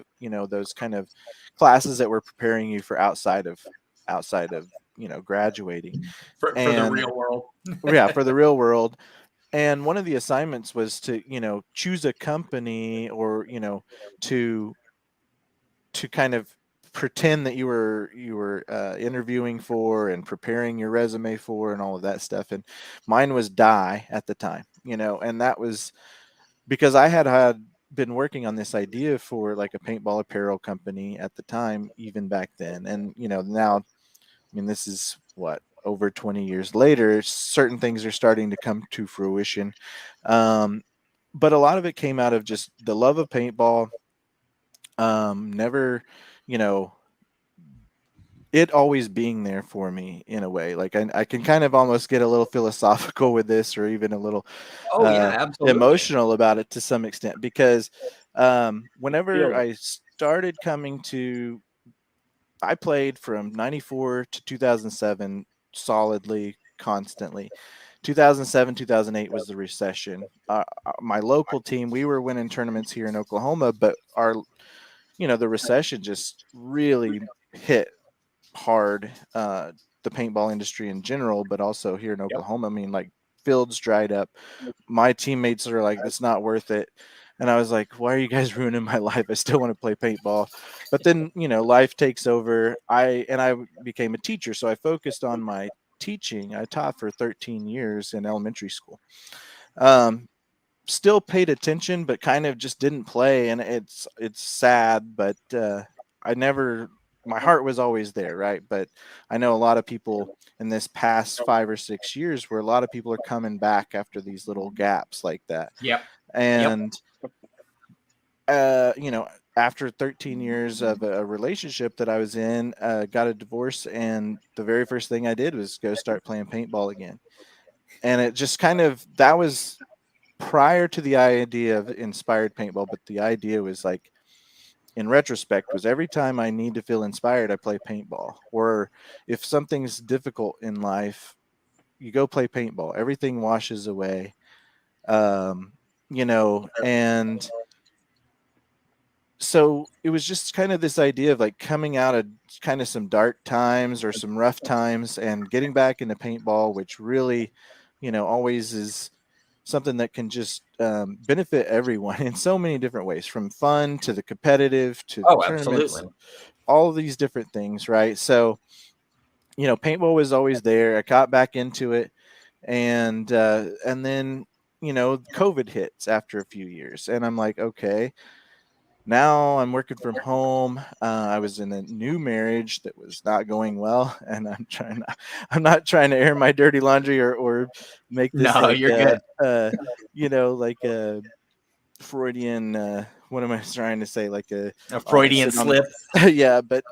those kind of classes that were preparing you for outside of graduating For the real world. yeah, for the real world. And one of the assignments was to choose a company, or to kind of pretend that you were interviewing for and preparing your resume for and all of that stuff. And mine was Dye at the time, and that was because I had been working on this idea for like a paintball apparel company at the time, even back then. And now, I mean, this is what, over 20 years later, certain things are starting to come to fruition. But a lot of it came out of just the love of paintball. Never, it always being there for me in a way. Like I can kind of almost get a little philosophical with this, or even a little Oh yeah, absolutely. emotional about it to some extent, because whenever Feel it. I started coming to, I played from 94 to 2007 solidly, constantly. 2007, 2008 was the recession. My local team, we were winning tournaments here in Oklahoma, but the recession just really hit hard the paintball industry in general, but also here in Oklahoma. I mean, like, fields dried up. My teammates are like, it's not worth it. And I was like, why are you guys ruining my life? I still want to play paintball. But then, life takes over. I became a teacher, so I focused on my teaching. I taught for 13 years in elementary school. Still paid attention, but kind of just didn't play. And it's sad, but my heart was always there, right? But I know a lot of people in this past 5 or 6 years, where a lot of people are coming back after these little gaps like that. Yep. And after 13 years of a relationship that I was in, got a divorce, and the very first thing I did was go start playing paintball again. And it just kind of, that was prior to the idea of inspired paintball, but the idea was like, in retrospect, was every time I need to feel inspired, I play paintball. Or if something's difficult in life, you go play paintball. Everything washes away. And so it was just kind of this idea of like coming out of kind of some dark times or some rough times and getting back into paintball, which really, always is something that can just benefit everyone in so many different ways, from fun to the competitive to Oh, tournaments, absolutely. all of these different things, right? So, paintball was always there. I got back into it, and then COVID hits after a few years, and I'm like, okay, now I'm working from home. I was in a new marriage that was not going well, and I'm not trying to air my dirty laundry or make this No, like you're good. like a Freudian. What am I trying to say? Like A Freudian slip. yeah, but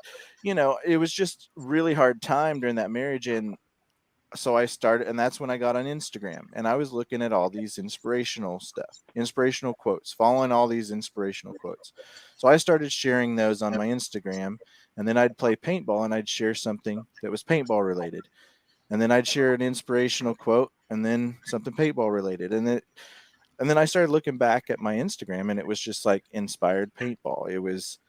it was just really hard time during that marriage, and so I started, and that's when I got on Instagram, and I was looking at all these inspirational stuff, inspirational quotes, following all these inspirational quotes. So I started sharing those on my Instagram, and then I'd play paintball and I'd share something that was paintball related. And then I'd share an inspirational quote and then something paintball related. And then I started looking back at my Instagram, and it was just like inspired paintball. It was,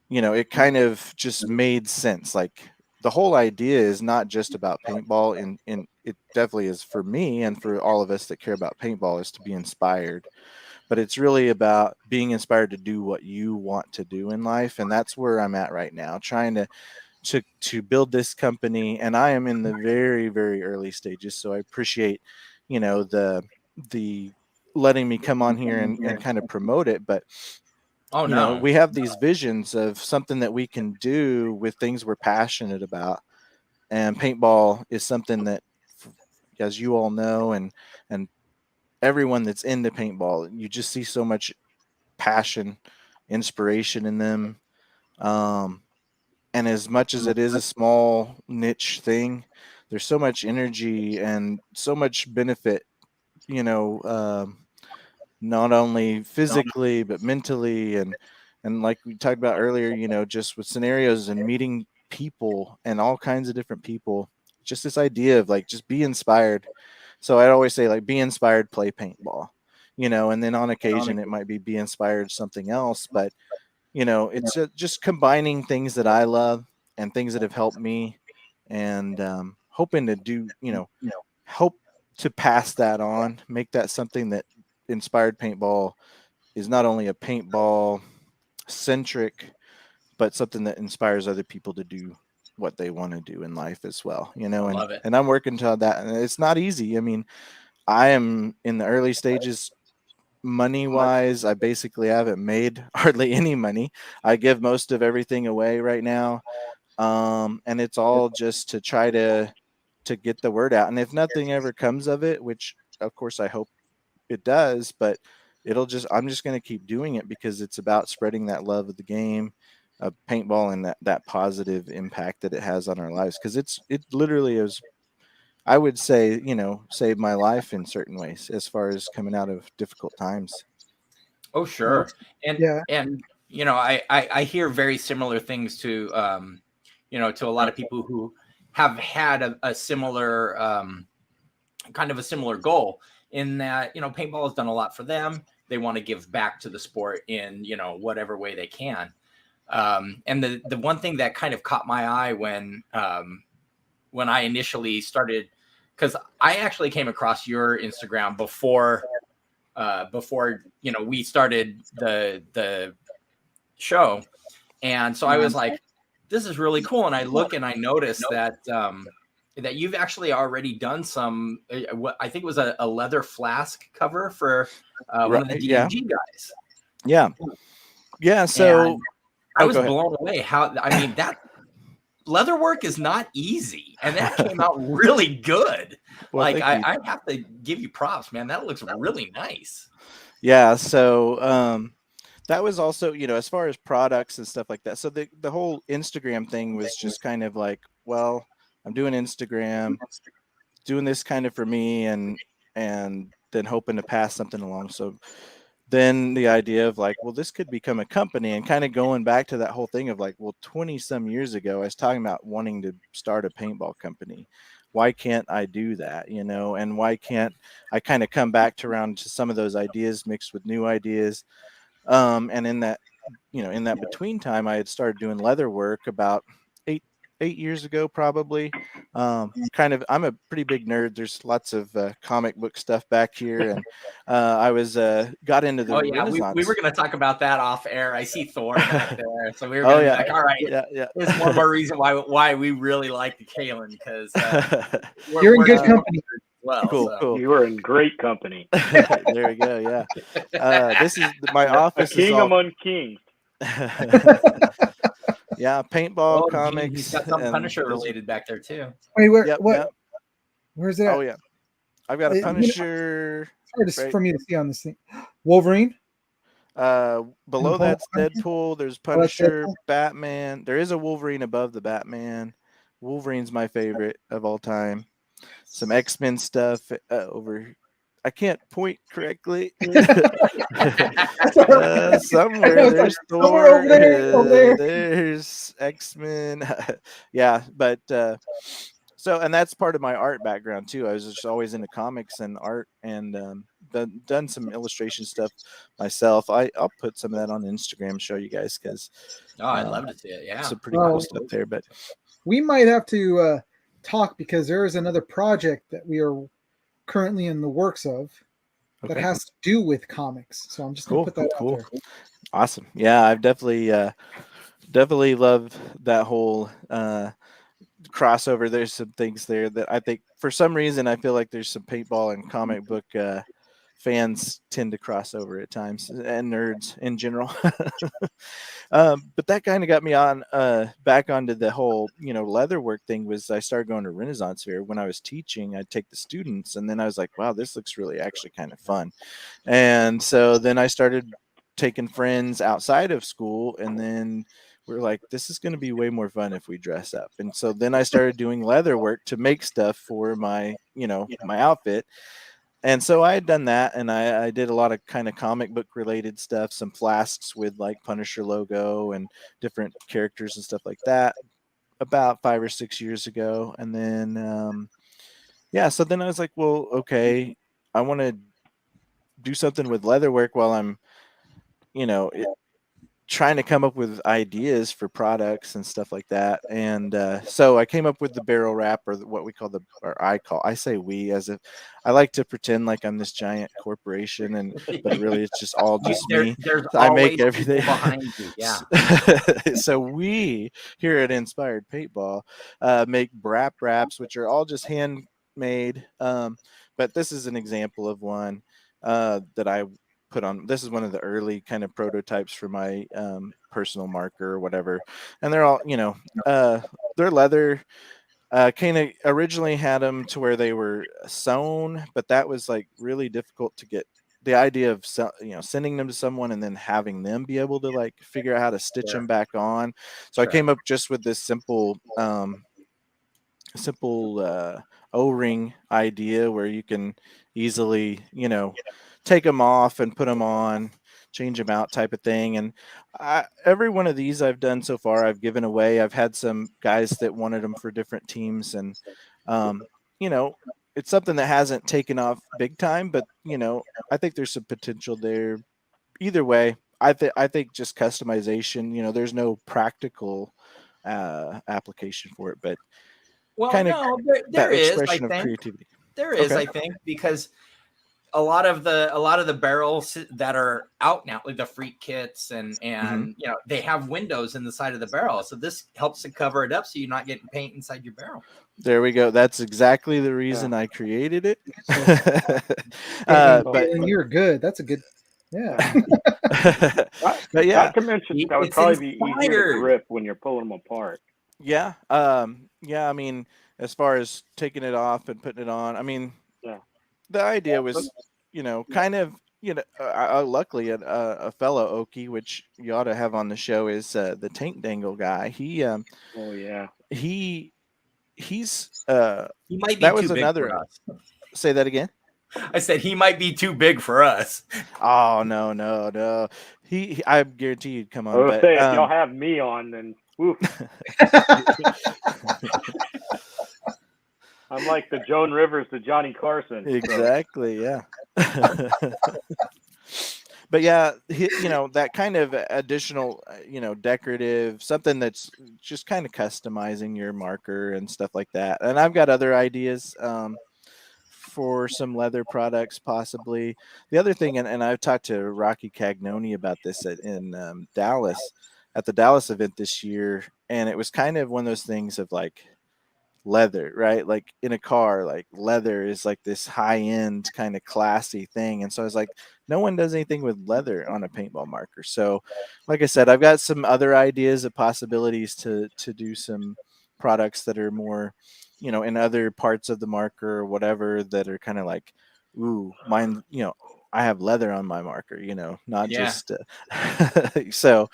it kind of just made sense. Like, the whole idea is not just about paintball, and it definitely is for me and for all of us that care about paintball, is to be inspired. But it's really about being inspired to do what you want to do in life. And that's where I'm at right now, trying to build this company. And I am in the very, very early stages. So I appreciate, the letting me come on here and kind of promote it. But Oh no. we have these visions of something that we can do with things we're passionate about, and paintball is something that, as you all know, and everyone that's into paintball, you just see so much passion, inspiration in them. And as much as it is a small niche thing, there's so much energy and so much benefit, you know um, not only physically but mentally, and like we talked about earlier, just with scenarios and meeting people and all kinds of different people. Just this idea of like, just be inspired. So I'd always say, like, be inspired, play paintball, and then on occasion it might be inspired something else. But it's just combining things that I love and things that have helped me, and hoping to do, hope to pass that on, make that something that inspired paintball is not only a paintball centric, but something that inspires other people to do what they want to do in life as well, I and love it. I'm working toward that, and it's not easy. I mean, I am in the early stages. Money wise, I basically haven't made hardly any money. I give most of everything away right now, and it's all just to try to get the word out. And if nothing ever comes of it, which of course I hope it does, but I'm just going to keep doing it, because it's about spreading that love of the game of paintball, and that positive impact that it has on our lives. Because it literally is, I would say, saved my life in certain ways as far as coming out of difficult times. Oh sure. And Yeah. I hear very similar things to to a lot of people who have had a similar kind of a similar goal, in that paintball has done a lot for them. They want to give back to the sport in whatever way they can. And the one thing that kind of caught my eye when I initially started, because I actually came across your Instagram before we started the show, and so I was like, this is really cool. And I look and I notice that that you've actually already done some what I think was a leather flask cover for one of the Yeah. DMG guys. Yeah. So And I was go ahead. blown away. That leather work is not easy, and that came out really good. Well, Like, thank you. I have to give you props, man. That looks really nice. Yeah. So that was also, as far as products and stuff like that. So the whole Instagram thing was just kind of like, well, I'm doing Instagram, doing this kind of for me, and then hoping to pass something along. So then the idea of like, well, this could become a company, and kind of going back to that whole thing of like, well, 20 some years ago, I was talking about wanting to start a paintball company. Why can't I do that? And why can't I kind of come back to around to some of those ideas mixed with new ideas? And in that between time, I had started doing leather work about eight years ago, probably. I'm a pretty big nerd. There's lots of comic book stuff back here, and I was got into the Renaissance. we were going to talk about that off air. I see Thor back there, so we were Oh, going to yeah. be like, all right, Yeah. there's one more reason why we really like the Kalen, because You're in good company. Well, cool. You were in great company. There we go. Yeah. This is my office. A king is all... among kings. Yeah, paintball, oh, comics. He's got some Punisher related back there too. Wait, what? Yep. Where's it at? Oh yeah, I've got a Punisher. It's hard for me to see on this thing. Wolverine. Below that's Deadpool. There's Punisher, Batman. There is a Wolverine above the Batman. Wolverine's my favorite of all time. Some X-Men stuff over. I can't point correctly. Somewhere there's Thor. Over there. There's X-Men. Yeah, but so, and that's part of my art background too. I was just always into comics and art, and done some illustration stuff myself. I'll put some of that on Instagram, show you guys, because I'd love to see it. Yeah, some pretty cool stuff there. But we might have to talk, because there is another project that we are currently in the works of that has to do with comics. So I'm just gonna put that out there. Awesome. Yeah, I've definitely loved that whole crossover. There's some things there that I think, for some reason, I feel like there's some paintball and comic book fans tend to cross over at times, and nerds in general. But that kind of got me on back onto the whole leather work thing. Was I started going to Renaissance Fair when I was teaching. I'd take the students, and then I was like, wow, this looks really actually kind of fun. And so then I started taking friends outside of school, and then we're like, this is going to be way more fun if we dress up. And so then I started doing leather work to make stuff for my my outfit. And so I had done that, and I did a lot of kind of comic book related stuff, some flasks with like Punisher logo and different characters and stuff like that, about 5 or 6 years ago. And then, so then I was like, well, okay, I want to do something with leatherwork while I'm, trying to come up with ideas for products and stuff like that. And so I came up with the barrel wrap, or what we call I say we, as if I like to pretend like I'm this giant corporation, but really it's just all just me. I make everything behind you. Yeah. So we here at Inspired Paintball make BRAP wraps, which are all just handmade. But this is an example of one that I put on. This is one of the early kind of prototypes for my personal marker or whatever, and they're all they're leather. Kind of originally had them to where they were sewn, but that was like really difficult to get the idea of sending them to someone and then having them be able to like figure out how to stitch them back on. So I came up just with this simple O-ring idea where you can easily take them off and put them on, change them out type of thing. And every one of these I've done so far, I've given away. I've had some guys that wanted them for different teams, and it's something that hasn't taken off big time, but I think there's some potential there. Either way, I think just customization, there's no practical application for it, but there is expression of creativity. There is, I think, because a lot of the barrels that are out now, like the freak kits and they have windows in the side of the barrel, so this helps to cover it up so you're not getting paint inside your barrel. There we go. That's exactly the reason I created it. But you're good. That's a good. Yeah. But yeah, not to mention that would probably be easier to grip when you're pulling them apart. Yeah. I mean, as far as taking it off and putting it on, I mean, the idea was, kind of, luckily a fellow Okie, which you ought to have on the show, is the Tank Dangle guy. He might be that was another. For us. Say that again. I said he might be too big for us. Oh no. I guarantee you'd come I on, was but say if y'all have me on, then woof. I'm like the Joan Rivers to Johnny Carson. So. exactly, yeah. But yeah, that kind of additional, decorative, something that's just kind of customizing your marker and stuff like that. And I've got other ideas for some leather products, possibly. The other thing, and I've talked to Rocky Cagnoni about this in Dallas, at the Dallas event this year, and it was kind of one of those things of like leather, right? Like in a car, like leather is like this high end kind of classy thing. And so I was like, no one does anything with leather on a paintball marker. So, like I said, I've got some other ideas of possibilities to do some products that are more, in other parts of the marker or whatever, that are kind of like, ooh, mine, I have leather on my marker, not Yeah. just so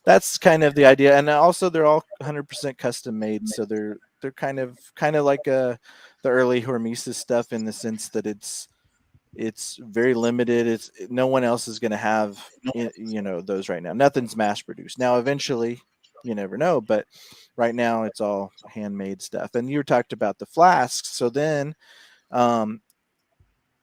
that's kind of the idea. And also they're all 100% custom made, so they're kind of like the early Hormesis stuff, in the sense that it's very limited. It's no one else is going to have those right now. Nothing's mass produced. Now eventually, you never know, but right now it's all handmade stuff. And you talked about the flasks, so then um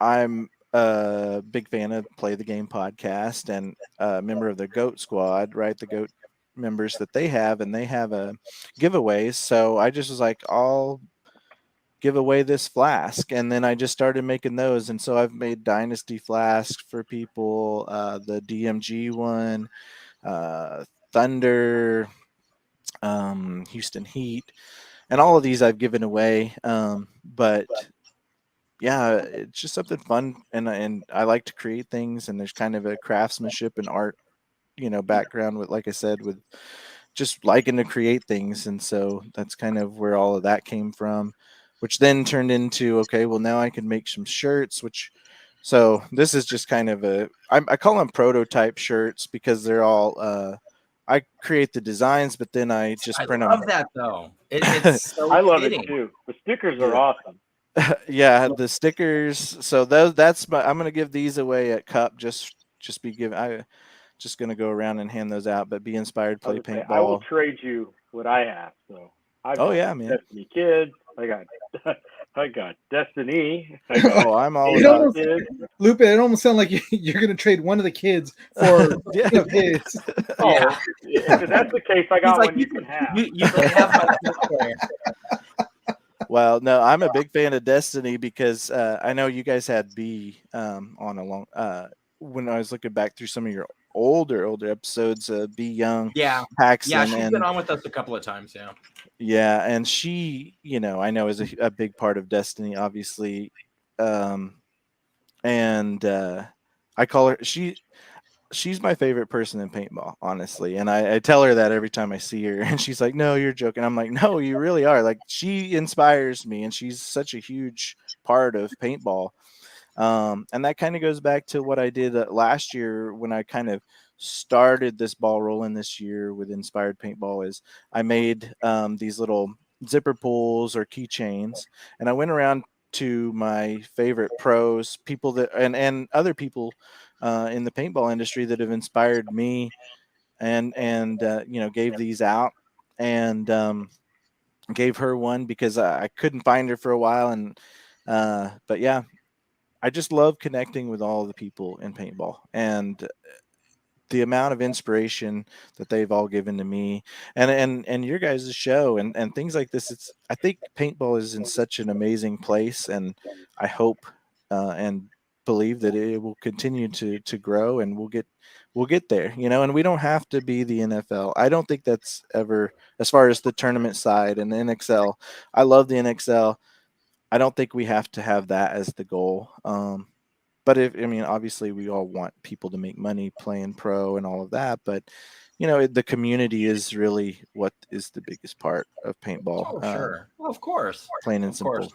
I'm a big fan of Play the Game podcast, and a member of the Goat Squad, right? The Goat members that they have, and they have a giveaways. So I just was like, I'll give away this flask, and then I just started making those. And so I've made Dynasty flasks for people, the DMG one, Thunder, Houston Heat, and all of these I've given away. But yeah, it's just something fun, and I like to create things, and there's kind of a craftsmanship and art, background with, like I said, with just liking to create things. And so that's kind of where all of that came from, which then turned into, okay, well, now I can make some shirts, so this is just kind of I call them prototype shirts, because they're all I create the designs, but then I just I print them. love that though. It's so I love fitting. it too. The stickers are Yeah. awesome. Yeah, the stickers. So I'm gonna give these away at Cup. Just be given. I just gonna go around and hand those out. But be inspired, play I will paintball. trade you what I have. So I've Oh got yeah, man. Destiny Kids. I got Destiny. I got Oh, I'm all It about. almost, Lupe, it almost sounds like you're going to trade one of the kids for Yeah. one of his. Oh, if that's the case, I got He's like, one you can have. You can have my player. Well, no, I'm a big fan of Destiny, because I know you guys had B on a long. When I was looking back through some of your older episodes, B Young, Yeah. Paxton, Yeah, she's and been on with us a couple of times, yeah. yeah, and she, I know, is a big part of Destiny, obviously. And I call her, she's my favorite person in paintball, honestly. And I tell her that every time I see her, and she's like, no, you're joking. I'm like, no, you really are. Like, she inspires me, and she's such a huge part of paintball. And that kind of goes back to what I did last year, when I kind of started this ball rolling this year with Inspired Paintball. Is I made these little zipper pulls or keychains, and I went around to my favorite pros, people that and other people in the paintball industry that have inspired me, and gave these out, and gave her one, because I couldn't find her for a while. And but yeah, I just love connecting with all the people in paintball, and the amount of inspiration that they've all given to me, and your guys' show, and things like this. I think paintball is in such an amazing place, and I hope and believe that it will continue to grow, and we'll get there, and we don't have to be the NFL. I don't think that's ever, as far as the tournament side and the NXL. I love the NXL. I don't think we have to have that as the goal. But obviously we all want people to make money playing pro and all of that. But, the community is really what is the biggest part of paintball. Oh, sure. Well, of course. Plain and Of simple. course.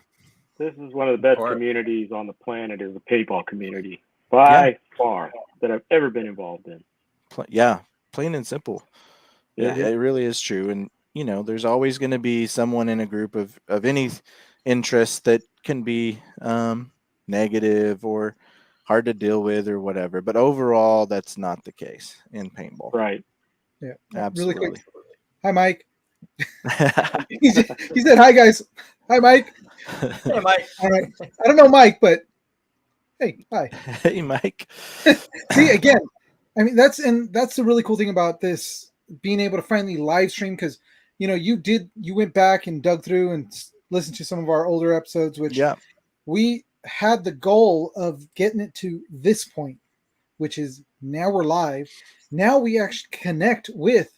This is one of the best communities on the planet, is the paintball community Yeah. far that I've ever been involved in. Yeah, plain and simple. Yeah. It really is true. And, there's always going to be someone in a group of any interest that can be negative or hard to deal with or whatever. But overall, that's not the case in paintball. Right. Yeah. Really Absolutely. quick. Hi, Mike. He said, "Hi, guys. Hi, Mike." Hey, Mike. All right. I don't know Mike, but hey, hi. Hey, Mike. See, again, I mean, that's the really cool thing about this being able to finally live stream, because you went back and dug through and listened to some of our older episodes, which Yeah. we had the goal of getting it to this point, which is now we're live. Now we actually connect with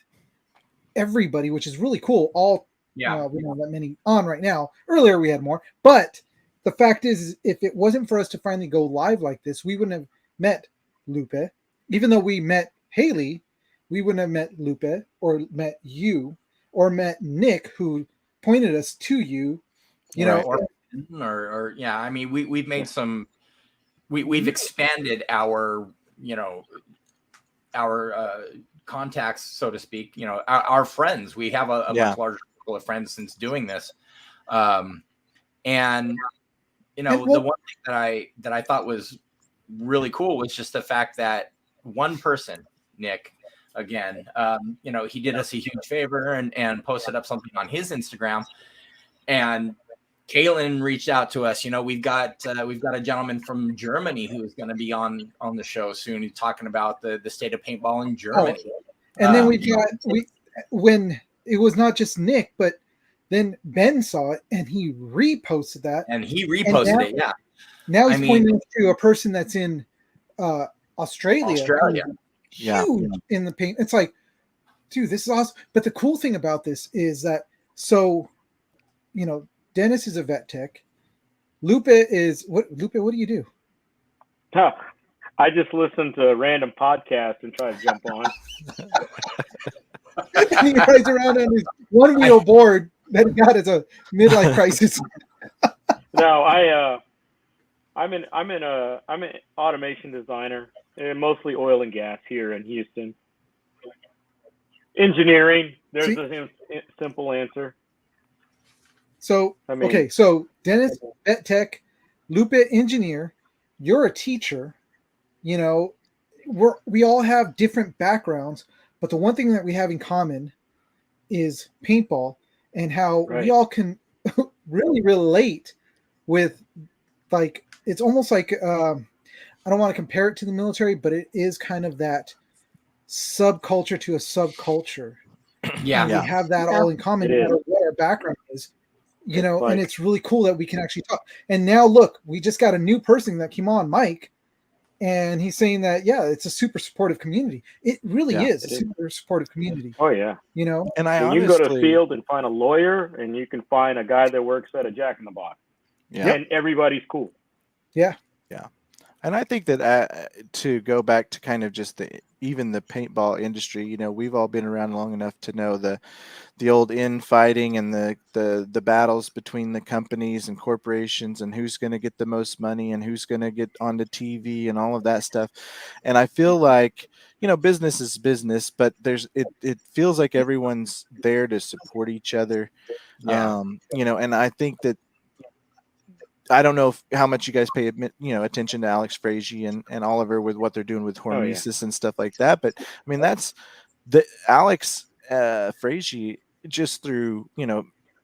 everybody, which is really cool. All Yeah. we don't have that many on right now. Earlier we had more, but the fact is, if it wasn't for us to finally go live like this, we wouldn't have met Lupe. Even though we met Haley, we wouldn't have met Lupe or met you or met Nick, who pointed us to you. You Right. know, Or yeah, I mean, we've made some, we've expanded our, our contacts, so to speak, our friends. We have a Yeah. much larger circle of friends since doing this. And the one thing that I thought was really cool was just the fact that one person, Nick, again, he did us a huge favor and posted up something on his Instagram, and Kaylin reached out to us. We've got a gentleman from Germany who's going to be on the show soon. He's talking about the state of paintball in Germany. And then when it was not just Nick, but then Ben saw it and he reposted that. And he reposted it. Yeah. Now he's pointing to a person that's in Australia. Yeah. Huge in the paint. It's like, dude, this is awesome. But the cool thing about this is that, Dennis is a vet tech. Lupe is Lupe, what do you do? I just listen to random podcasts and try to jump on. And he rides around on his one-wheel board that he got as a midlife crisis. No, I'm an automation designer, mostly oil and gas here in Houston. Engineering. There's a simple answer. So okay, so Dennis, vet tech, Lupe, engineer. You're a teacher. We all have different backgrounds, but the one thing that we have in common is paintball, and how we all can really relate with, like, it's almost like I don't want to compare it to the military, but it is kind of that subculture to a subculture. Yeah. We have that all in common, no matter what our background is. And it's really cool that we can actually talk. And now look, we just got a new person that came on, Mike, and he's saying that, it's a super supportive community. It really is a super supportive community. Oh yeah. And you can go to the field and find a lawyer, and you can find a guy that works at a Jack in the Box. Yeah. And everybody's cool. Yeah. Yeah. And I think that to go back to kind of just even the paintball industry, we've all been around long enough to know the old infighting and the battles between the companies and corporations and who's going to get the most money and who's going to get onto TV and all of that stuff. And I feel like, business is business, but it feels like everyone's there to support each other. Yeah. And I think that, I don't know how much you guys pay, attention to Alex Frazier and Oliver with what they're doing with Hormesis and stuff like that. But I mean, that's the Alex Frazier just through,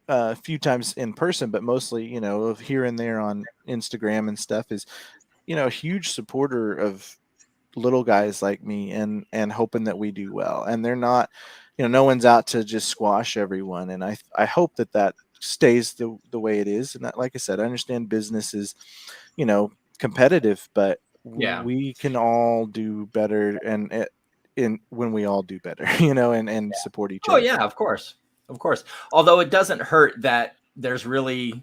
a few times in person, but mostly, here and there on Instagram and stuff is, a huge supporter of little guys like me and hoping that we do well. And they're not, no one's out to just squash everyone. And I hope that stays the way it is. And that, like I said, I understand business is, competitive, but we can all do better when we all do better, and support each other. Oh yeah, of course. Although it doesn't hurt that there's really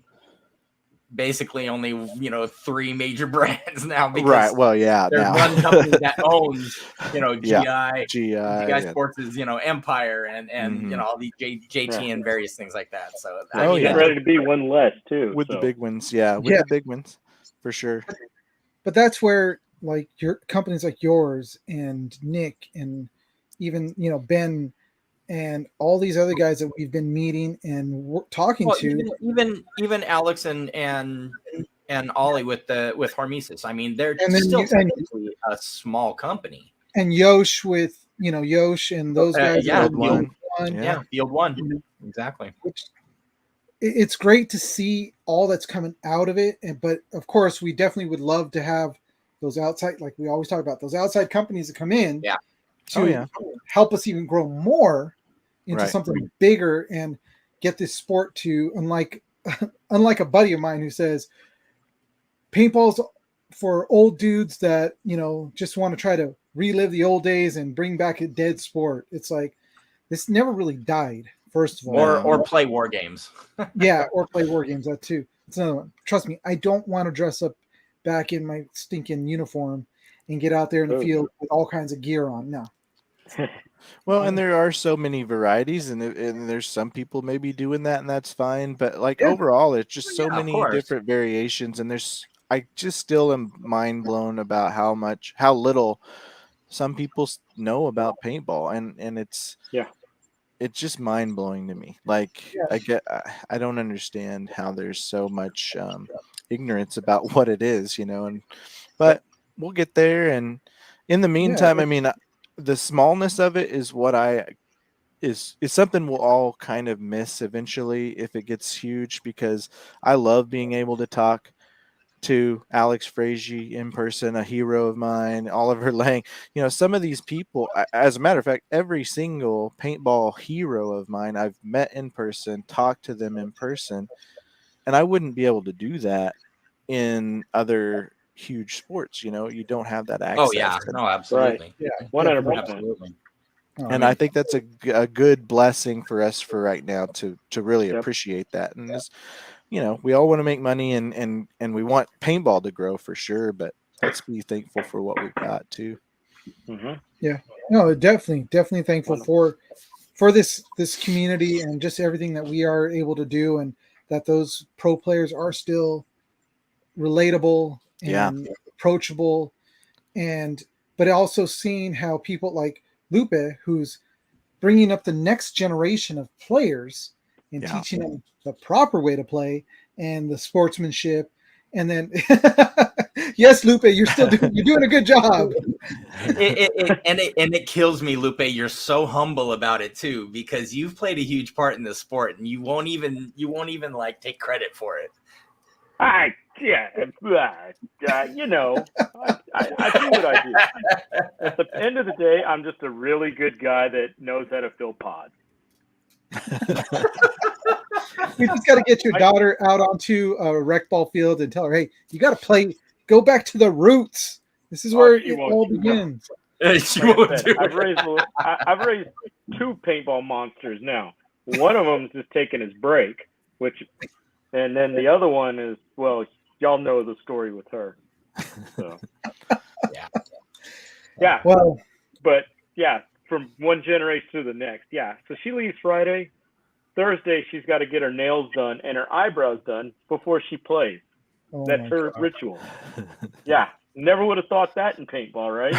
basically only, 3 major brands now. Because right. Well, yeah. There's one company that owns, GI Sports is, Empire and all these JT and various things like that. So get ready to be one less too. With the big ones. Yeah. With the big ones for sure. But that's where, like, your companies like yours and Nick and even, Ben and all these other guys that we've been meeting and talking to, even Alex and and Ollie with Hormesis. I mean, they're And then still and technically a small company. Yosh with Yosh and those guys. yeah, Field One. Yeah, Field One. Exactly. Which it's great to see all that's coming out of it. But of course, we definitely would love to have those outside, like we always talk about, those outside companies that come in to help us even grow more into something bigger and get this sport to, unlike a buddy of mine who says paintball's for old dudes that just want to try to relive the old days and bring back a dead sport. It's like this never really died, first of all. Or play war games. Yeah, or play war games. That too. It's another one. Trust me, I don't want to dress up back in my stinking uniform and get out there in the field with all kinds of gear on. No. Well, and there are so many varieties, and there's some people maybe doing that, and that's fine. But overall, it's just so many different variations, and I just still am mind blown about how little some people know about paintball, and it's just mind blowing to me. Like I don't understand how there's so much ignorance about what it is, but we'll get there. And in the meantime, I mean, the smallness of it is what is something we'll all kind of miss eventually if it gets huge, because I love being able to talk to Alex Frazier in person, a hero of mine, Oliver Lang, some of these people. As a matter of fact, every single paintball hero of mine I've met in person, talked to them in person, and I wouldn't be able to do that in other huge sports. You don't have that access. Oh yeah, no, absolutely. Right. Yeah, 100%. Absolutely. And I think that's a good blessing for us for right now to really appreciate that. And we all want to make money and we want paintball to grow for sure, but let's be thankful for what we've got too. Mm-hmm. Yeah, no, definitely thankful for this community and just everything that we are able to do, and that those pro players are still relatable and approachable, but also seeing how people like Lupe, who's bringing up the next generation of players and teaching them the proper way to play and the sportsmanship. And then, yes, Lupe, you're doing a good job. It kills me, Lupe. You're so humble about it too, because you've played a huge part in the sport, and you won't even like take credit for it. I do what I do. At the end of the day, I'm just a really good guy that knows how to fill pods. We just got to get your daughter out onto a rec ball field and tell her, hey, you got to play. Go back to the roots. This is where it all begins. I've raised two paintball monsters now. One of them is just taking his break, and then the other one is, well, y'all know the story with her. So yeah. Well, but from one generation to the next. Yeah. So she leaves Friday. Thursday, she's got to get her nails done and her eyebrows done before she plays. That's her ritual. Yeah. Never would have thought that in paintball, right?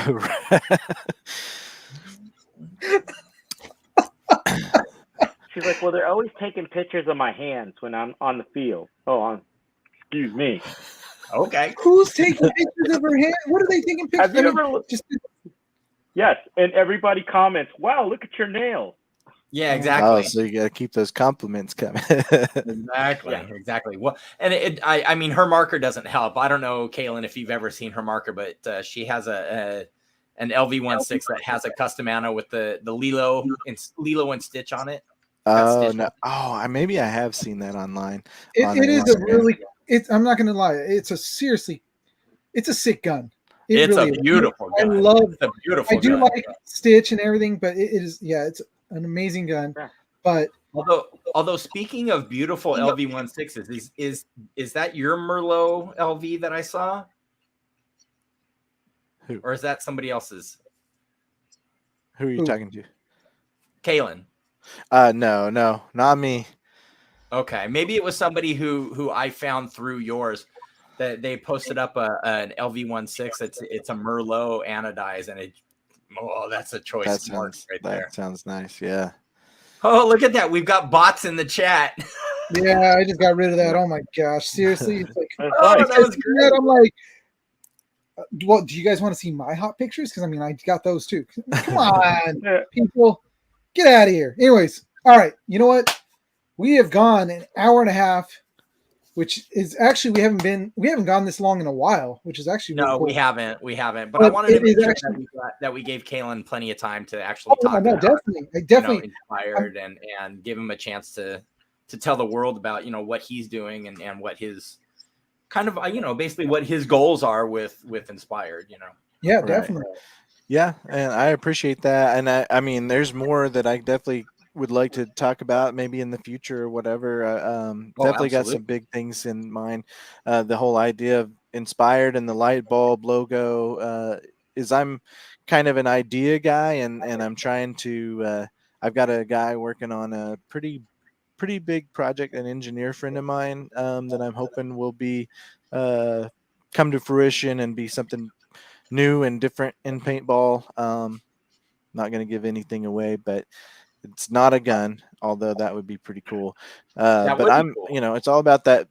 She's like, well, they're always taking pictures of my hands when I'm on the field. Excuse me. Okay. Who's taking pictures of her hand? What are they taking pictures of? Have you ever Yes, and everybody comments, wow, look at your nails. Yeah, exactly. Oh, so you got to keep those compliments coming. Exactly. Well, and I mean, her marker doesn't help. I don't know, Kaylin, if you've ever seen her marker, but she has an LV16 that has a custom ammo with the Lilo and Stitch on it. Oh no! Oh, maybe I have seen that online. It is a really. I'm not going to lie. It's a sick gun. It's really a beautiful gun. I love. It's a beautiful. I do gun. like Stitch and everything, but it is. Yeah, it's an amazing gun. But although speaking of beautiful LV16s, is that your Merlot LV that I saw? Who? Or is that somebody else's? Who are you talking to? Kaylin. No, not me. Okay, maybe it was somebody who I found through yours. That they posted up an LV16. It's a Merlot anodized, and that's a choice mark right there. That sounds nice. Yeah. Oh, look at that! We've got bots in the chat. Yeah, I just got rid of that. Oh my gosh, seriously, it's like, It's Oh, like, that was great. I'm like, well, do you guys want to see my hot pictures? Because I mean, I got those too. Come on, yeah, people, get out of here. Anyways, all right, you know what? We have gone an hour and a half, which is actually we haven't gone this long in a while, which is actually really No, cool. we haven't. But I But wanted to it is make sure actually, that we gave Kalen plenty of time to actually oh talk no, about, definitely, I you know, definitely, inspired and give him a chance to tell the world about, you know, what he's doing and what his kind of, you know, basically what his goals are with inspired, you know. yeah, Right. definitely. Yeah, and I appreciate that. And I mean, there's more that I definitely would like to talk about maybe in the future or whatever. Oh, Definitely got absolutely. some big things in mind. The whole idea of inspired and the light bulb logo is I'm kind of an idea guy, and I'm trying to. I've got a guy working on a pretty big project, an engineer friend of mine that I'm hoping will be come to fruition and be something new and different in paintball. Not going to give anything away, but it's not a gun, although that would be pretty cool. That But would be I'm, cool. you know, it's all about that.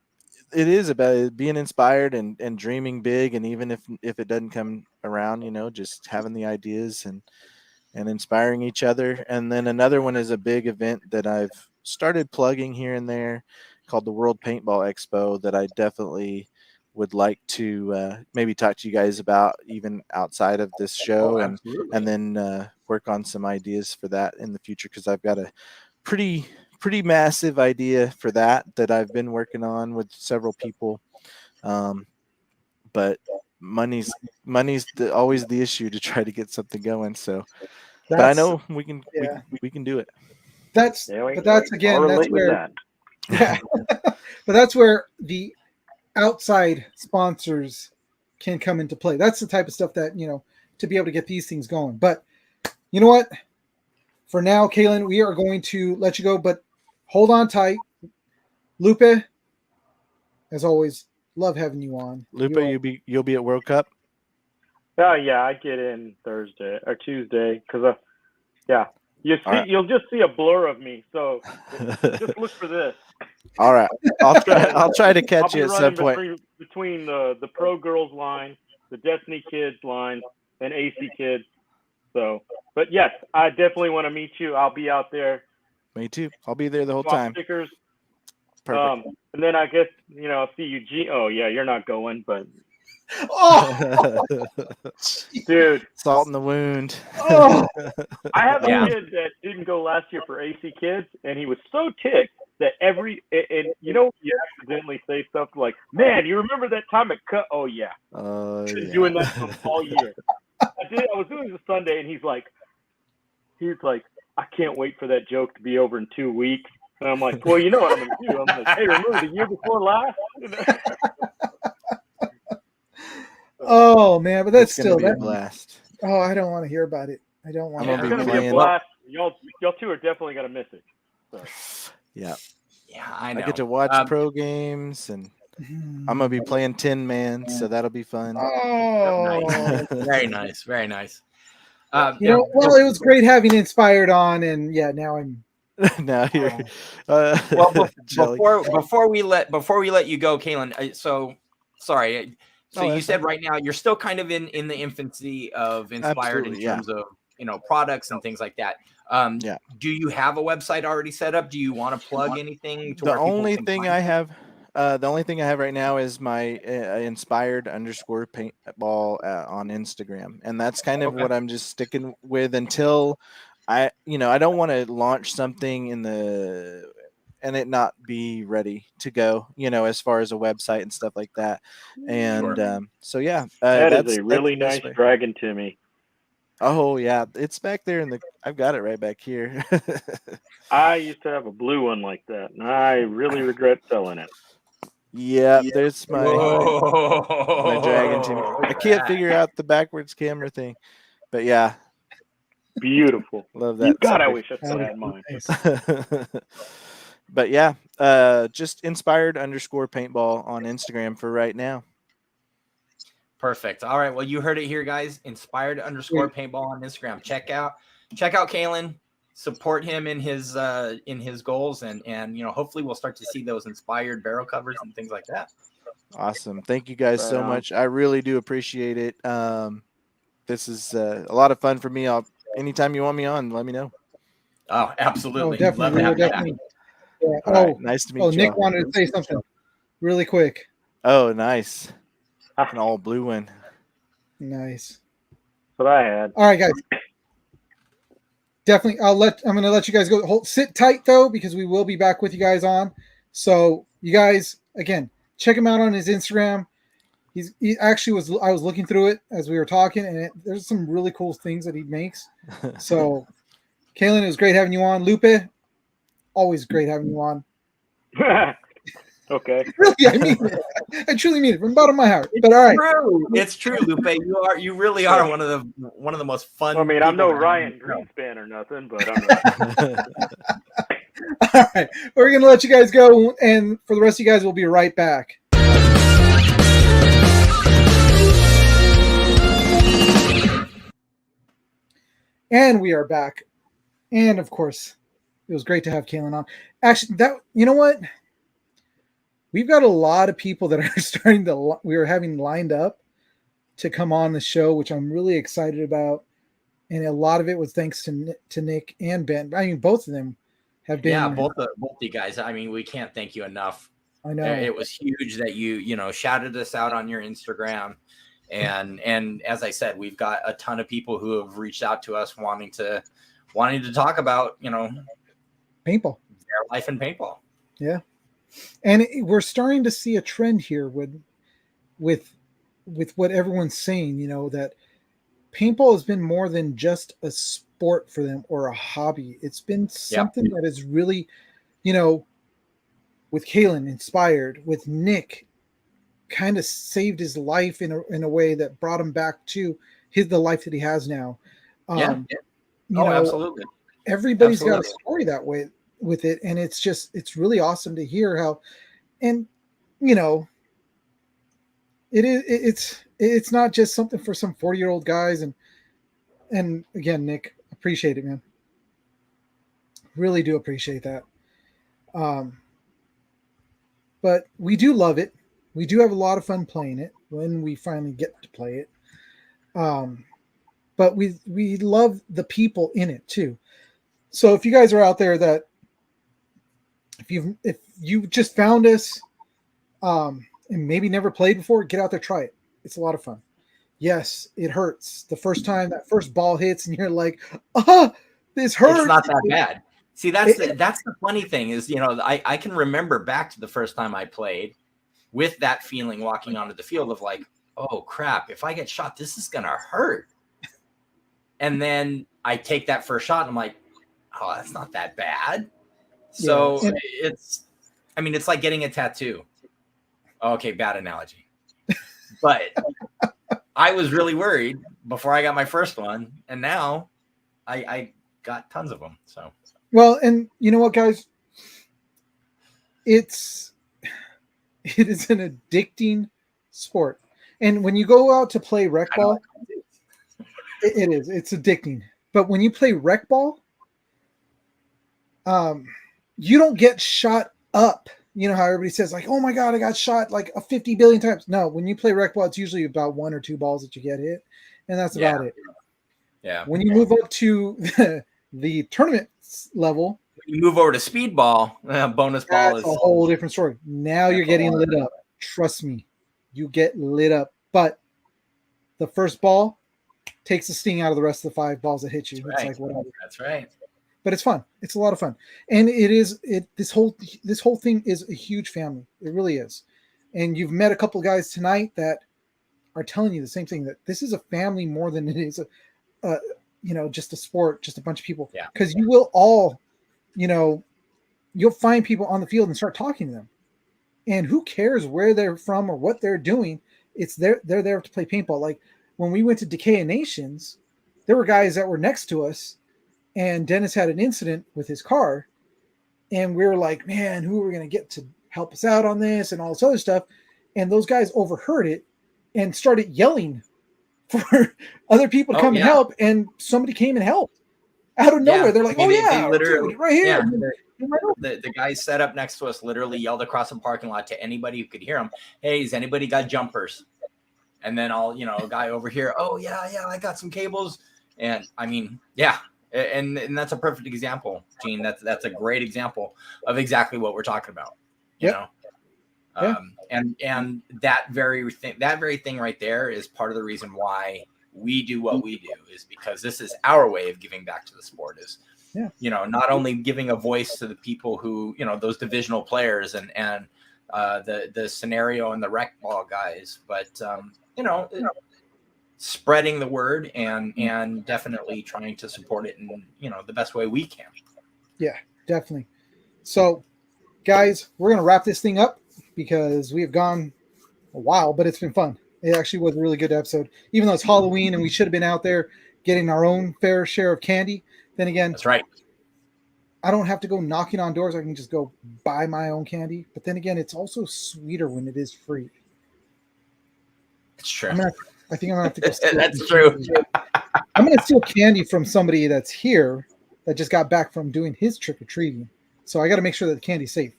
It is about being inspired and dreaming big, and even if it doesn't come around, you know, just having the ideas and inspiring each other. And then another one is a big event that I've started plugging here and there called the World Paintball Expo that I definitely would like to maybe talk to you guys about even outside of this show Oh, and absolutely. then work on some ideas for that in the future because I've got a pretty massive idea for that I've been working on with several people. But money's always the issue to try to get something going. So but I That's know we can yeah, we can do it. that's yeah, we but that's all again, that's relate with where that. yeah, but that's where the outside sponsors can come into play. That's the type of stuff that, you know, to be able to get these things going. But you know what? For now, Kaylin, we are going to let you go, but hold on tight. Lupe, as always, love having you on. Lupe, You are you'll be at World Cup. Yeah, I get in Thursday or Tuesday because yeah, All right. you'll just see a blur of me. So just look for this. All right. I'll try to I'll catch be you at some running point. between the pro girls line, the Destiny Kids line, and AC Kids. So, but yes, I definitely want to meet you. I'll be out there. Me too. I'll be there the whole Swap time. stickers. Perfect. And then I guess I'll see Eugene. Oh yeah, you're not going, but oh, dude, Salt in the wound. oh, I have a Yeah. kid that didn't go last year for AC Kids, and he was so ticked that you accidentally say stuff like, "Man, you remember that time it cut?" Oh yeah, been doing that to him all year. I was doing this Sunday, and he's like, I can't wait for that joke to be over in 2 weeks. And I'm like, well, you know what I'm gonna do? I'm like, hey, remember the year before last? oh man, but that's It's gonna still be a that. blast. Oh, I don't want to hear about it. I don't want. I'm It's gonna gonna be a playing- blast. Y'all two are definitely gonna miss it. So. Yeah. Yeah, I know. I get to watch pro games and I'm gonna be playing Tin Man, so that'll be fun. Oh, Nice. Very nice. Very nice. you know, well, it was great having Inspired on, and yeah, now I'm. Now you're Well, jelly. before we let you go, Kaylin. So sorry. So Oh, you that's said fine. right now you're still kind of in the infancy of Inspired Absolutely, in yeah. terms of products and things like that. Yeah. Do you have a website already set up? Do you want to plug anything to The where people only can thing find I it? have the only thing I have right now is my inspired underscore paintball on Instagram, and that's kind of Okay. what I'm just sticking with until I don't want to launch something and it not be ready to go, as far as a website and stuff like that. And Sure. so yeah, That is that's a really the best nice way. Dragon Timmy. Oh yeah, it's back there I've got it right back here. I used to have a blue one like that, and I really regret selling it. Yeah, there's my Dragon Team. Look I at can't that. figure out the backwards camera thing, but yeah, Beautiful. love that. God, I sucker. wish I still had mine. Nice. But yeah, just inspired underscore paintball on Instagram for right now. Perfect. All right. Well, you heard it here, guys. Inspired underscore paintball on Instagram. Check out Kaylin. support him in his goals, and hopefully we'll start to see those inspired barrel covers and things like that. Awesome. Thank you guys Right so on. much. I really do appreciate it. This is a lot of fun for me. Anytime you want me on, let me know. Oh, absolutely. Oh, definitely. Love to We will have you back. definitely. Yeah. All right. Nice to meet you. Nick wanted to say something really quick. Oh, nice. An all blue one. Nice. That's what I had. All right, guys. Definitely. I'm going to let you guys go. Sit tight though, because we will be back with you guys on. So you guys, again, check him out on his Instagram. He actually was. I was looking through it as we were talking, and there's some really cool things that he makes. So, Kalen, it was great having you on. Lupe, always great having you on. Okay. Really, I mean it. I truly mean it from the bottom of my heart. But all right, It's true, Lupe. You really are one of the most fun. Well, I mean, I'm no people Ryan Greenspan or nothing, but I'm all right. We're gonna let you guys go, and for the rest of you guys, we'll be right back. And we are back. And of course, it was great to have Kalen on. Actually, you know what? We've got a lot of people that are we are having lined up to come on the show, which I'm really excited about. And a lot of it was thanks to Nick and Ben. I mean, both of them have been. Yeah, both you guys. I mean, we can't thank you enough. I know it was huge that you shouted us out on your Instagram. And as I said, we've got a ton of people who have reached out to us wanting to talk about, paintball, their life in paintball. Yeah. And we're starting to see a trend here with what everyone's saying, that paintball has been more than just a sport for them or a hobby. It's been something that is really, with Kalen inspired, with Nick kind of saved his life in a way that brought him back to the life that he has now. Absolutely. Everybody's got a story that way with it, and it's really awesome to hear how, and it's not just something for some 40-year-old guys, and again, Nick, appreciate it, man. Really do appreciate that. But we do love it. We do have a lot of fun playing it when we finally get to play it. But we love the people in it too. So if you guys are out there that if you just found us and maybe never played before, get out there, try it. It's a lot of fun. Yes, it hurts the first time that first ball hits and you're like, this hurts. It's not that bad. See, that's the funny thing is, I can remember back to the first time I played with that feeling walking onto the field of like, oh crap, if I get shot, this is going to hurt. And then I take that first shot and I'm like, oh, that's not that bad. So it's like getting a tattoo. Okay, bad analogy. But I was really worried before I got my first one. And now I got tons of them. So, well, and you know what, guys? It is an addicting sport. And when you go out to play rec ball, it's addicting. But when you play rec ball, you don't get shot up. You know how everybody says like, oh my God, I got shot like 50 billion times. No, when you play rec ball, it's usually about 1 or 2 balls that you get hit. And that's about it. Yeah. When you move up to the tournament level, you move over to speedball, bonus ball is a whole different story. Now you're getting lit up. Trust me, you get lit up. But the first ball takes the sting out of the rest of the 5 balls that hit you. That's it's right. like whatever. That's right. But it's fun. It's a lot of fun, and this whole thing is a huge family. It really is. And you've met a couple of guys tonight that are telling you the same thing, that this is a family more than it is just a sport, just a bunch of people. Yeah. Because you will all, you'll find people on the field and start talking to them. And who cares where they're from or what they're doing? They're there to play paintball. Like when we went to Decay of Nations, there were guys that were next to us, and Dennis had an incident with his car, and we were like, man, who are we going to get to help us out on this and all this other stuff? And those guys overheard it and started yelling for other people to come and help, and somebody came and helped. out of nowhere. They're like, I mean, "Oh they yeah, literally, dude, right here." yeah. And then right over. The guy set up next to us literally yelled across the parking lot to anybody who could hear him, "Hey, has anybody got jumpers?" And then a guy over here, "Oh yeah, I got some cables." And I mean, yeah, and that's a perfect example, Gene. That's a great example of exactly what we're talking about. You Yep. know, Yeah. and that very thing right there is part of the reason why we do what we do, is because this is our way of giving back to the sport. Is not only giving a voice to the people who, those divisional players and the scenario and the rec ball guys, but spreading the word and definitely trying to support it in the best way we can. Yeah, definitely. So, guys, we're gonna wrap this thing up because we have gone a while, but it's been fun. It actually was a really good episode, even though it's Halloween and we should have been out there getting our own fair share of candy. Then again, That's right. I don't have to go knocking on doors. I can just go buy my own candy. But then again, it's also sweeter when it is free. It's true. I think I'm gonna have to go steal That's true. candy. I'm gonna steal candy from somebody that's here that just got back from doing his trick or treating. So I got to make sure that the candy's safe.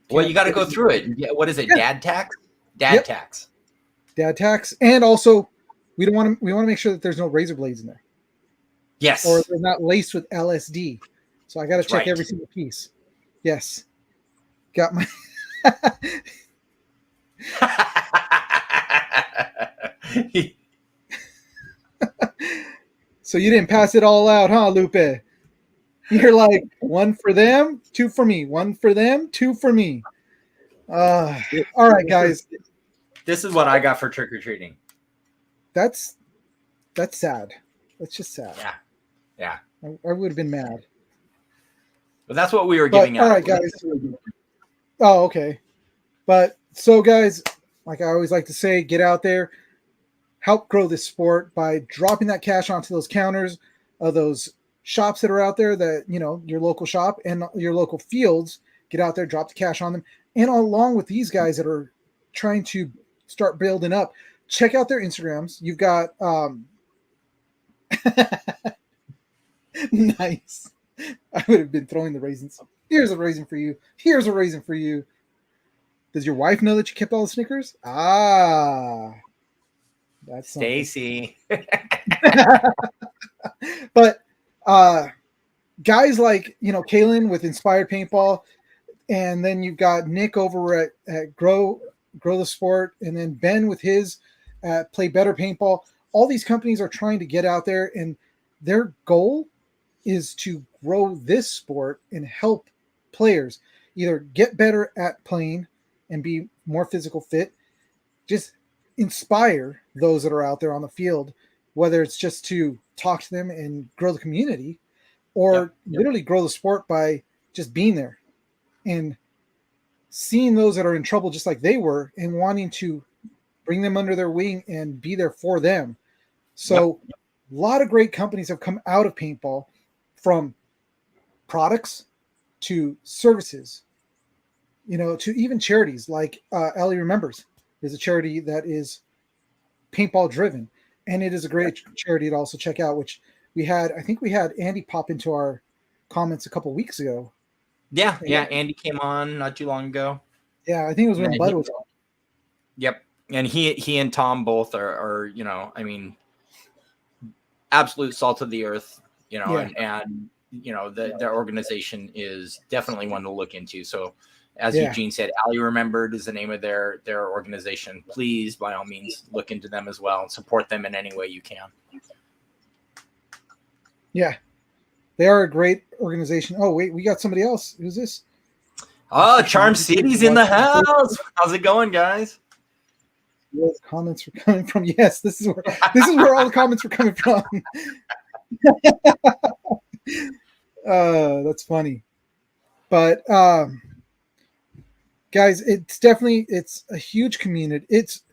Well, you got to go through it. Yeah, what is it? Yeah. Dad tax? Dad tax. Dad tax, and also we want to make sure that there's no razor blades in there. Yes. Or they're not laced with LSD. So I got to check right. every single piece. Yes. Got my. So you didn't pass it all out, huh, Lupe? You're like, one for them, two for me. One for them, two for me. All right, guys. This is what I got for trick or treating. That's sad. That's just sad. Yeah. I would have been mad. But that's what we were giving out. All right, guys. Oh, okay. But so, guys, like I always like to say, get out there, help grow this sport by dropping that cash onto those counters of those shops that are out there, that your local shop and your local fields. Get out there, drop the cash on them, and along with these guys that are trying to start building up, check out their Instagrams. You've got nice. I would have been throwing the raisins. Here's a raisin for you. Here's a raisin for you. Does your wife know that you kept all the Snickers? That's Stacy. But guys like Kaylin with Inspired Paintball, and then you've got Nick over at Grow the Sport, and then Ben with his Play Better Paintball. All these companies are trying to get out there, and their goal is to grow this sport and help players either get better at playing and be more physical fit, just inspire those that are out there on the field, whether it's just to talk to them and grow the community, or literally grow the sport by just being there and seeing those that are in trouble just like they were and wanting to bring them under their wing and be there for them. So a lot of great companies have come out of paintball, from products to services, to even charities like Ellie Remembers is a charity that is paintball driven, and it is a great charity to also check out, which I think we had Andy pop into our comments a couple weeks ago. Yeah, Andy came on not too long ago. Yeah, I think it was when Bud was on. Yep. And he and Tom both are absolute salt of the earth, and their organization is definitely one to look into. So as Eugene said, Ali Remembered is the name of their organization. Please, by all means, look into them as well and support them in any way you can. Yeah, they are a great organization. Oh, wait, we got somebody else. Who's this? Oh, Charm City's in the house. How's it going, guys? Where the comments were coming from. Yes, this is where all the comments were coming from. That's funny. But guys, it's a huge community. It's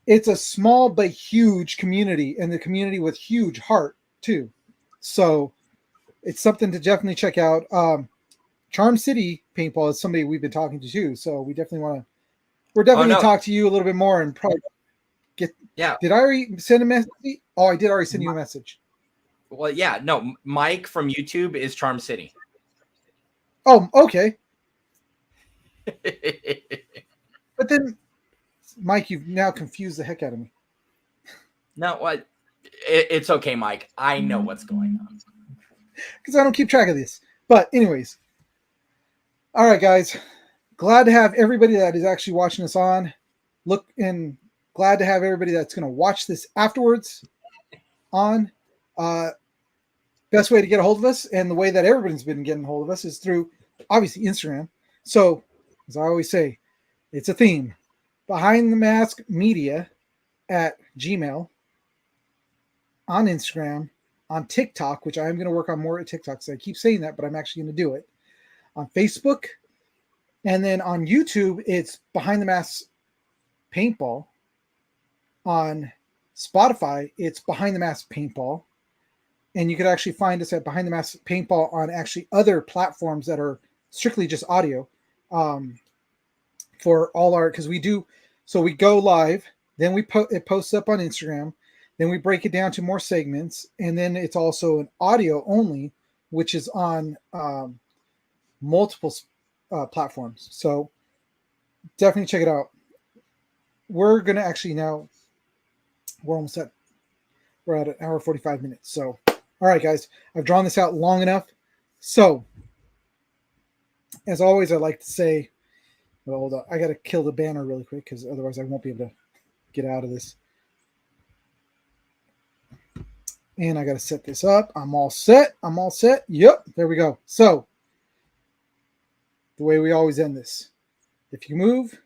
a small but huge community, and the community with huge heart too. So it's something to definitely check out. Charm City Paintball is somebody we've been talking to too. So we're definitely going to talk to you a little bit more and probably get. Yeah. Did I already send a message? Oh, I did already send you a message. Well, yeah, no, Mike from YouTube is Charm City. Oh, okay. But then, Mike, you've now confused the heck out of me. No, what? It's okay, Mike. I know what's going on. Because I don't keep track of this. But anyways. All right, guys. Glad to have everybody that is actually watching us on. Glad to have everybody that's going to watch this afterwards on. Best way to get a hold of us, and the way that everybody's been getting a hold of us, is through, obviously, Instagram. So, as I always say, it's a theme. Behind the Mask Media at Gmail, on Instagram, on TikTok, which I'm going to work on more at TikTok. So I keep saying that, but I'm actually going to do it. On Facebook, and then on YouTube, it's Behind the Mask Paintball. On Spotify, it's Behind the Mask Paintball. And you could actually find us at Behind the Mask Paintball on actually other platforms that are strictly just audio. For all our, because we do, so we go live, then it posts up on Instagram, then we break it down to more segments, and then it's also an audio only, which is on multiple platforms. So definitely check it out. We're gonna actually now, we're at an hour 45 minutes. So all right, guys, I've drawn this out long enough. So as always, I like to say, well, hold on, I gotta kill the banner really quick because otherwise I won't be able to get out of this. And I gotta set this up. I'm all set. Yep, there we go. So the way we always end this, if you move,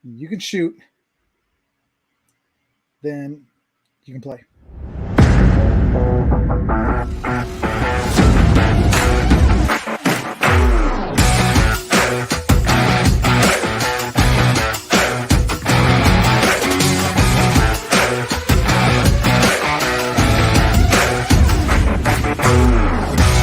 you can shoot, then you can play.